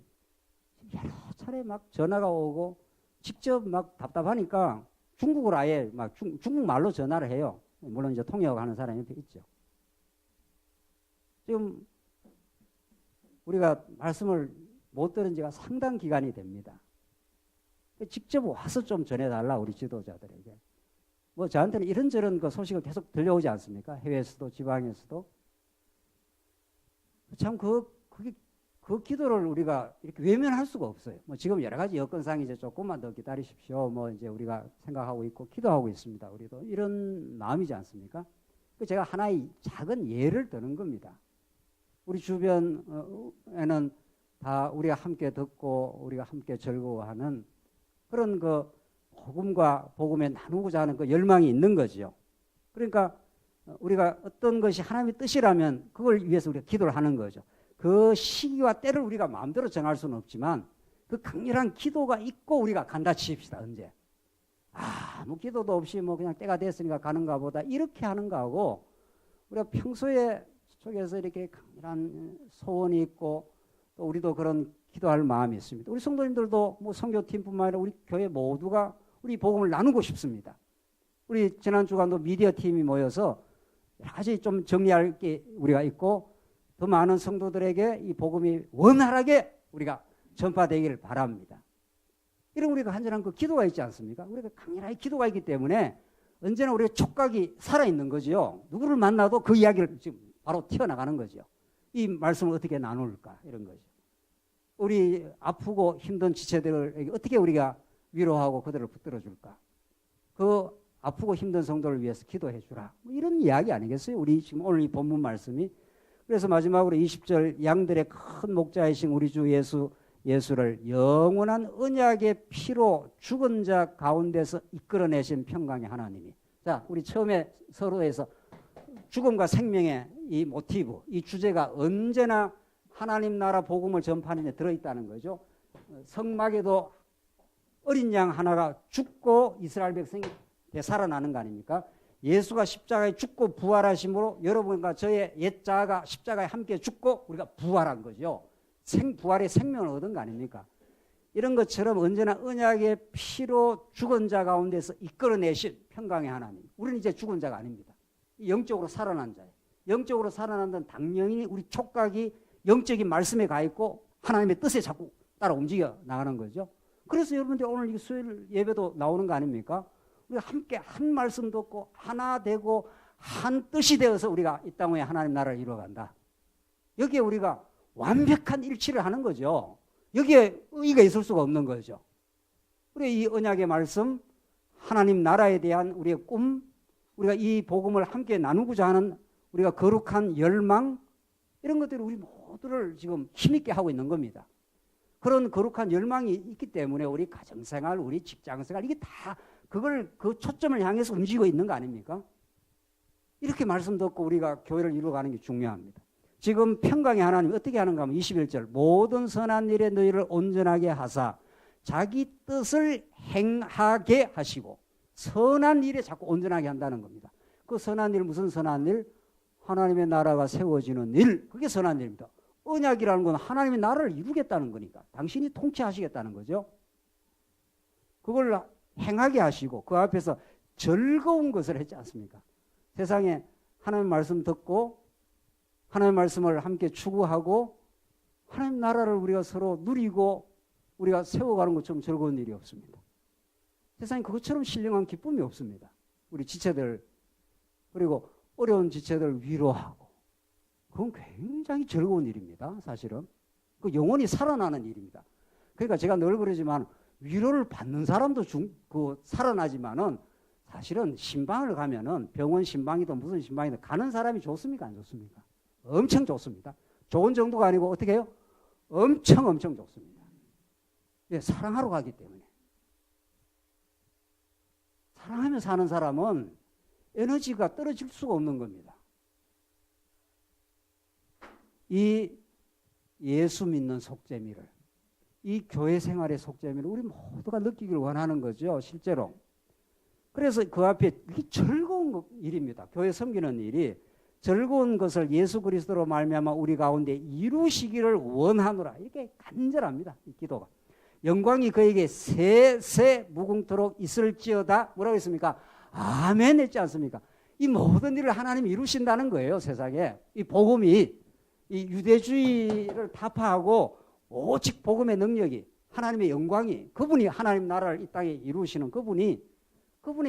여러 차례 막 전화가 오고 직접 막 답답하니까 중국어로 아예 막 중국말로 전화를 해요. 물론 이제 통역하는 사람이 옆에 있죠. 지금 우리가 말씀을 못 들은 지가 상당 기간이 됩니다. 직접 와서 좀 전해달라 우리 지도자들에게. 뭐 저한테는 이런저런 소식을 계속 들려오지 않습니까? 해외에서도 지방에서도. 참 그 기도를 우리가 이렇게 외면할 수가 없어요. 뭐 지금 여러 가지 여건상 이제 조금만 더 기다리십시오. 뭐 이제 우리가 생각하고 있고 기도하고 있습니다. 우리도 이런 마음이지 않습니까? 제가 하나의 작은 예를 드는 겁니다. 우리 주변에는 다 우리가 함께 듣고 우리가 함께 즐거워하는 그런 복음과 복음에 나누고자 하는 열망이 있는 거죠. 그러니까 우리가 어떤 것이 하나님의 뜻이라면 그걸 위해서 우리가 기도를 하는 거죠. 그 시기와 때를 우리가 마음대로 정할 수는 없지만 그 강렬한 기도가 있고 우리가 간다 칩시다. 언제? 아무 기도도 없이 뭐 그냥 때가 됐으니까 가는가 보다 이렇게 하는가 하고 우리가 평소에 속에서 이렇게 강렬한 소원이 있고 또 우리도 그런 기도할 마음이 있습니다. 우리 성도님들도 뭐 선교팀뿐만 아니라 우리 교회 모두가 우리 복음을 나누고 싶습니다. 우리 지난 주간도 미디어 팀이 모여서 여러 가지 좀 정리할 게 우리가 있고 더 많은 성도들에게 이 복음이 원활하게 우리가 전파되기를 바랍니다. 이런 우리가 간절한 그 기도가 있지 않습니까? 우리가 강렬하게 기도가 있기 때문에 언제나 우리의 촉각이 살아있는 거지요. 누구를 만나도 그 이야기를 지금 바로 튀어나가는 거죠. 이 말씀을 어떻게 나눌까 이런 거죠. 우리 아프고 힘든 지체들에게 어떻게 우리가 위로하고 그들을 붙들어 줄까? 그 아프고 힘든 성도를 위해서 기도해 주라. 뭐 이런 이야기 아니겠어요? 우리 지금 오늘 이 본문 말씀이. 그래서 마지막으로 20절 양들의 큰 목자이신 우리 주 예수를 영원한 언약의 피로 죽은 자 가운데서 이끌어내신 평강의 하나님이. 자, 우리 처음에 서로에서 죽음과 생명의 이 모티브, 이 주제가 언제나 하나님 나라 복음을 전파하는 데 들어있다는 거죠. 성막에도 어린 양 하나가 죽고 이스라엘 백성이 되살아나는 거 아닙니까? 예수가 십자가에 죽고 부활하심으로 여러분과 저의 옛 자아가 십자가에 함께 죽고 우리가 부활한 거죠. 부활의 생명을 얻은 거 아닙니까? 이런 것처럼 언제나 언약의 피로 죽은 자 가운데서 이끌어내신 평강의 하나님. 우리는 이제 죽은 자가 아닙니다. 영적으로 살아난 자예요. 영적으로 살아난 데는 당연히 우리 촉각이 영적인 말씀에 가 있고 하나님의 뜻에 자꾸 따라 움직여 나가는 거죠. 그래서 여러분들 오늘 이 수요일 예배도 나오는 거 아닙니까? 우리가 함께 한 말씀 듣고 하나 되고 한 뜻이 되어서 우리가 이 땅 위에 하나님 나라를 이루어간다. 여기에 우리가 완벽한 일치를 하는 거죠. 여기에 의의가 있을 수가 없는 거죠. 우리 이 언약의 말씀, 하나님 나라에 대한 우리의 꿈, 우리가 이 복음을 함께 나누고자 하는 우리가 거룩한 열망, 이런 것들이 우리 모두를 지금 힘있게 하고 있는 겁니다. 그런 거룩한 열망이 있기 때문에 우리 가정생활, 우리 직장생활, 이게 다 그걸 그 초점을 향해서 움직이고 있는 거 아닙니까? 이렇게 말씀 듣고 우리가 교회를 이루어가는 게 중요합니다. 지금 평강의 하나님 어떻게 하는가 하면 21절 모든 선한 일에 너희를 온전하게 하사 자기 뜻을 행하게 하시고 선한 일에 자꾸 온전하게 한다는 겁니다. 그 선한 일 무슨 선한 일? 하나님의 나라가 세워지는 일, 그게 선한 일입니다. 언약이라는 건 하나님의 나라를 이루겠다는 거니까 당신이 통치하시겠다는 거죠. 그걸 행하게 하시고 그 앞에서 즐거운 것을 했지 않습니까? 세상에 하나님 말씀 듣고 하나님 말씀을 함께 추구하고 하나님 나라를 우리가 서로 누리고 우리가 세워가는 것처럼 즐거운 일이 없습니다. 세상에 그것처럼 신령한 기쁨이 없습니다. 우리 지체들 그리고 어려운 지체들 위로하고 그건 굉장히 즐거운 일입니다. 사실은 그 영혼이 살아나는 일입니다. 그러니까 제가 늘 그러지만 위로를 받는 사람도 살아나지만은 사실은 신방을 가면은 병원 신방이든 무슨 신방이든 가는 사람이 좋습니까? 안 좋습니까? 엄청 좋습니다. 좋은 정도가 아니고 어떻게 해요? 엄청 좋습니다. 예, 사랑하러 가기 때문에. 사랑하며 사는 사람은 에너지가 떨어질 수가 없는 겁니다. 이 예수 믿는 속재미를, 이 교회 생활의 속재미를 우리 모두가 느끼기를 원하는 거죠. 실제로. 그래서 그 앞에 이게 즐거운 일입니다. 교회 섬기는 일이 즐거운 것을 예수 그리스도로 말미암아 우리 가운데 이루시기를 원하노라. 이게 간절합니다. 이 기도가. 영광이 그에게 세세 무궁토록 있을지어다. 뭐라고 했습니까? 아멘 했지 않습니까? 이 모든 일을 하나님이 이루신다는 거예요. 세상에. 이 복음이 이 유대주의를 타파하고 오직 복음의 능력이 하나님의 영광이 그분이 하나님 나라를 이 땅에 이루시는 그분의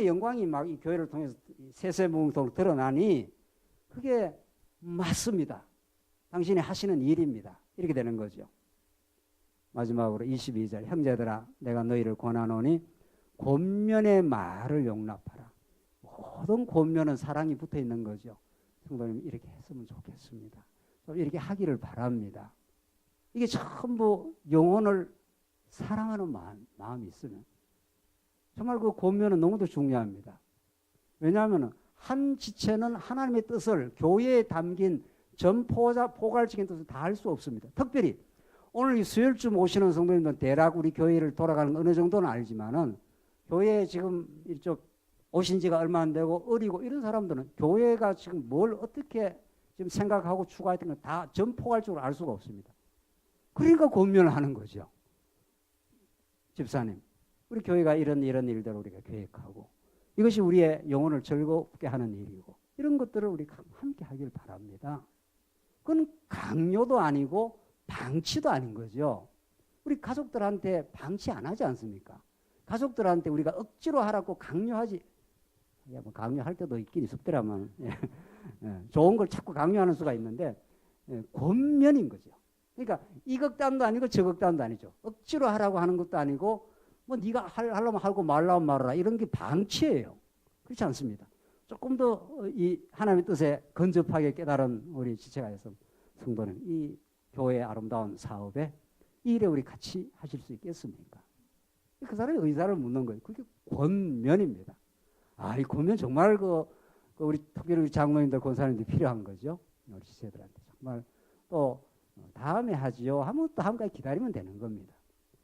영광이 막 이 교회를 통해서 세세무궁토록 드러나니 그게 맞습니다. 당신이 하시는 일입니다. 이렇게 되는 거죠. 마지막으로 22절 형제들아 내가 너희를 권하노니 권면의 말을 용납하라. 모든 권면은 사랑이 붙어 있는 거죠. 성도님 이렇게 했으면 좋겠습니다. 이렇게 하기를 바랍니다. 이게 전부 영혼을 사랑하는 마음이 있으면 정말 그 권면은 너무도 중요합니다. 왜냐하면 한 지체는 하나님의 뜻을 교회에 담긴 포괄적인 뜻을 다 할 수 없습니다. 특별히 오늘 이 수요일쯤 오시는 성도님들은 대략 우리 교회를 돌아가는 어느 정도는 알지만은 교회에 지금 이쪽 오신 지가 얼마 안 되고 어리고 이런 사람들은 교회가 지금 뭘 어떻게 지금 생각하고 추구했던 걸 다 전포괄적으로 알 수가 없습니다. 그러니까 권면을 하는 거죠. 집사님, 우리 교회가 이런 일들을 우리가 계획하고 이것이 우리의 영혼을 즐겁게 하는 일이고 이런 것들을 우리 함께 하길 바랍니다. 그건 강요도 아니고 방치도 아닌 거죠. 우리 가족들한테 방치 안 하지 않습니까? 가족들한테 우리가 억지로 하라고 강요하지. 뭐 강요할 때도 있긴 있었더라만 좋은 걸 자꾸 강요하는 수가 있는데 권면인 거죠. 그러니까 이 극단도 아니고 저 극단도 아니죠. 억지로 하라고 하는 것도 아니고 뭐 네가 하려면 하고 말라면 말아라 이런 게 방치예요. 그렇지 않습니다. 조금 더 이 하나님의 뜻에 근접하게 깨달은 우리 지체가 있어 성도는 이 교회의 아름다운 사업에 이 일에 우리 같이 하실 수 있겠습니까? 그 사람의 의사를 묻는 거예요. 그게 권면입니다. 이 권면 정말 우리 특별히 우리 장로님들 권사님들 필요한 거죠. 우리 지체들한테 정말 또 다음에 하지요 하면 또 한가지 기다리면 되는 겁니다.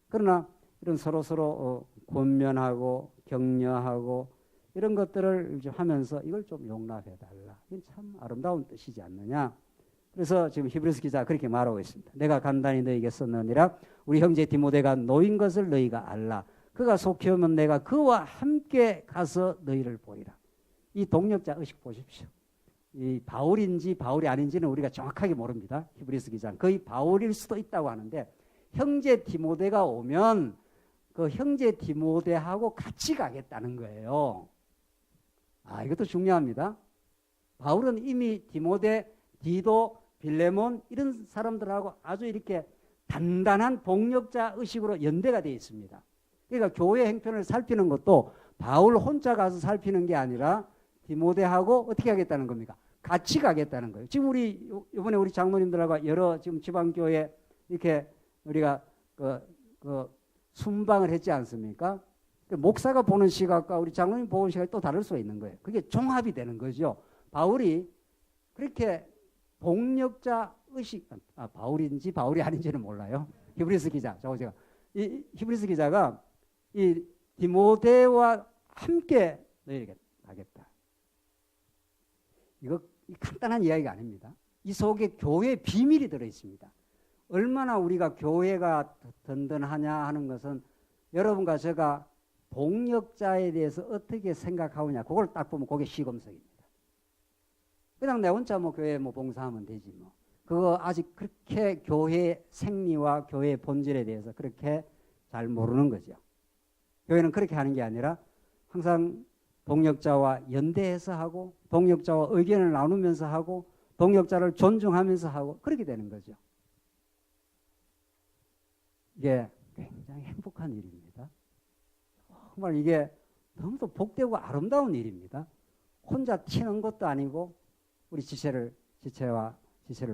그러나 이런 서로 권면하고 격려하고 이런 것들을 이제 하면서 이걸 좀 용납해달라. 이건 참 아름다운 뜻이지 않느냐. 그래서 지금 히브리서 기자가 그렇게 말하고 있습니다. 내가 간단히 너희에게 썼느니라. 우리 형제 디모데가 놓인 것을 너희가 알라. 그가 속히 오면 내가 그와 함께 가서 너희를 보리라. 이 동력자 의식 보십시오. 이 바울인지 바울이 아닌지는 우리가 정확하게 모릅니다. 히브리서 기자는 거의 바울일 수도 있다고 하는데 형제 디모데가 오면 그 형제 디모데하고 같이 가겠다는 거예요. 이것도 중요합니다. 바울은 이미 디모데, 디도, 빌레몬 이런 사람들하고 아주 이렇게 단단한 동력자 의식으로 연대가 되어 있습니다. 그러니까 교회 행편을 살피는 것도 바울 혼자 가서 살피는 게 아니라 디모데하고 어떻게 하겠다는 겁니까? 같이 가겠다는 거예요. 지금 이번에 우리 장로님들하고 여러 지금 지방교회 이렇게 우리가 순방을 했지 않습니까? 목사가 보는 시각과 우리 장로님 보는 시각이 또 다를 수가 있는 거예요. 그게 종합이 되는 거죠. 바울이 그렇게 동력자 의식, 바울인지 바울이 아닌지는 몰라요. 히브리서 기자, 제가 이 히브리서 기자가 이 디모데와 함께 너희에게 가겠다. 이거 간단한 이야기가 아닙니다. 이 속에 교회의 비밀이 들어 있습니다. 얼마나 우리가 교회가 든든하냐 하는 것은 여러분과 제가 동력자에 대해서 어떻게 생각하느냐 그걸 딱 보면 그게 시검석입니다. 그냥 내 혼자 교회에 봉사하면 되지 뭐. 그거 아직 그렇게 교회 생리와 교회의 본질에 대해서 그렇게 잘 모르는 거죠. 교회는 그렇게 하는 게 아니라 항상 동력자와 연대해서 하고 동력자와 의견을 나누면서 하고 동력자를 존중하면서 하고 그렇게 되는 거죠. 이게 굉장히 행복한 일입니다. 정말 이게 너무도 복되고 아름다운 일입니다. 혼자 튀는 것도 아니고 우리 지체를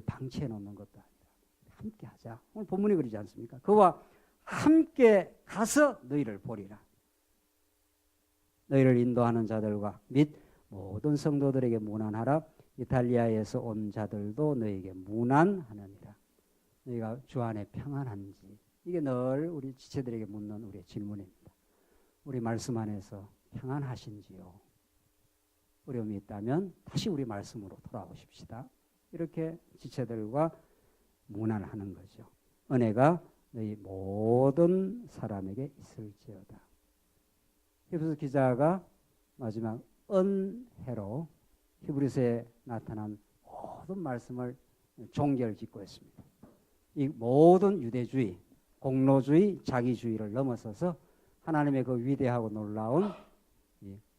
방치해 놓는 것도 아니라 함께 하자. 오늘 본문이 그러지 않습니까? 그와 함께 가서 너희를 보리라. 너희를 인도하는 자들과 및 모든 성도들에게 문안하라. 이탈리아에서 온 자들도 너희에게 문안하느니라. 너희가 주 안에 평안한지. 이게 늘 우리 지체들에게 묻는 우리의 질문입니다. 우리 말씀 안에서 평안하신지요? 어려움이 있다면 다시 우리 말씀으로 돌아오십시다. 이렇게 지체들과 문안하는 거죠. 은혜가 너희 모든 사람에게 있을지어다. 히브리서 기자가 마지막 은혜로 히브리서에 나타난 모든 말씀을 종결짓고 있습니다. 이 모든 유대주의, 공로주의, 자기주의를 넘어서서 하나님의 그 위대하고 놀라운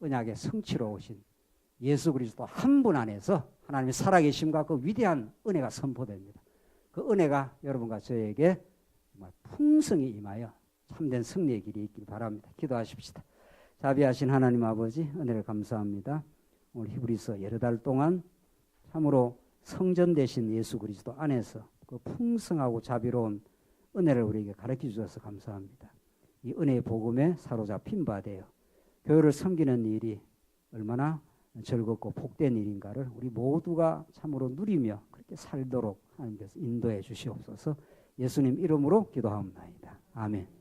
언약의 성취로 오신 예수 그리스도 한 분 안에서 하나님의 살아계심과 그 위대한 은혜가 선포됩니다. 그 은혜가 여러분과 저에게 정말 풍성히 임하여 참된 승리의 길이 있길 바랍니다. 기도하십시다. 자비하신 하나님 아버지 은혜를 감사합니다. 오늘 히브리서 여러 달 동안 참으로 성전 되신 예수 그리스도 안에서 그 풍성하고 자비로운 은혜를 우리에게 가르쳐 주셔서 감사합니다. 이 은혜의 복음에 사로잡힌 바 되어 교회를 섬기는 일이 얼마나 즐겁고 복된 일인가를 우리 모두가 참으로 누리며 그렇게 살도록 하나님께서 인도해 주시옵소서. 예수님 이름으로 기도하옵나이다. 아멘.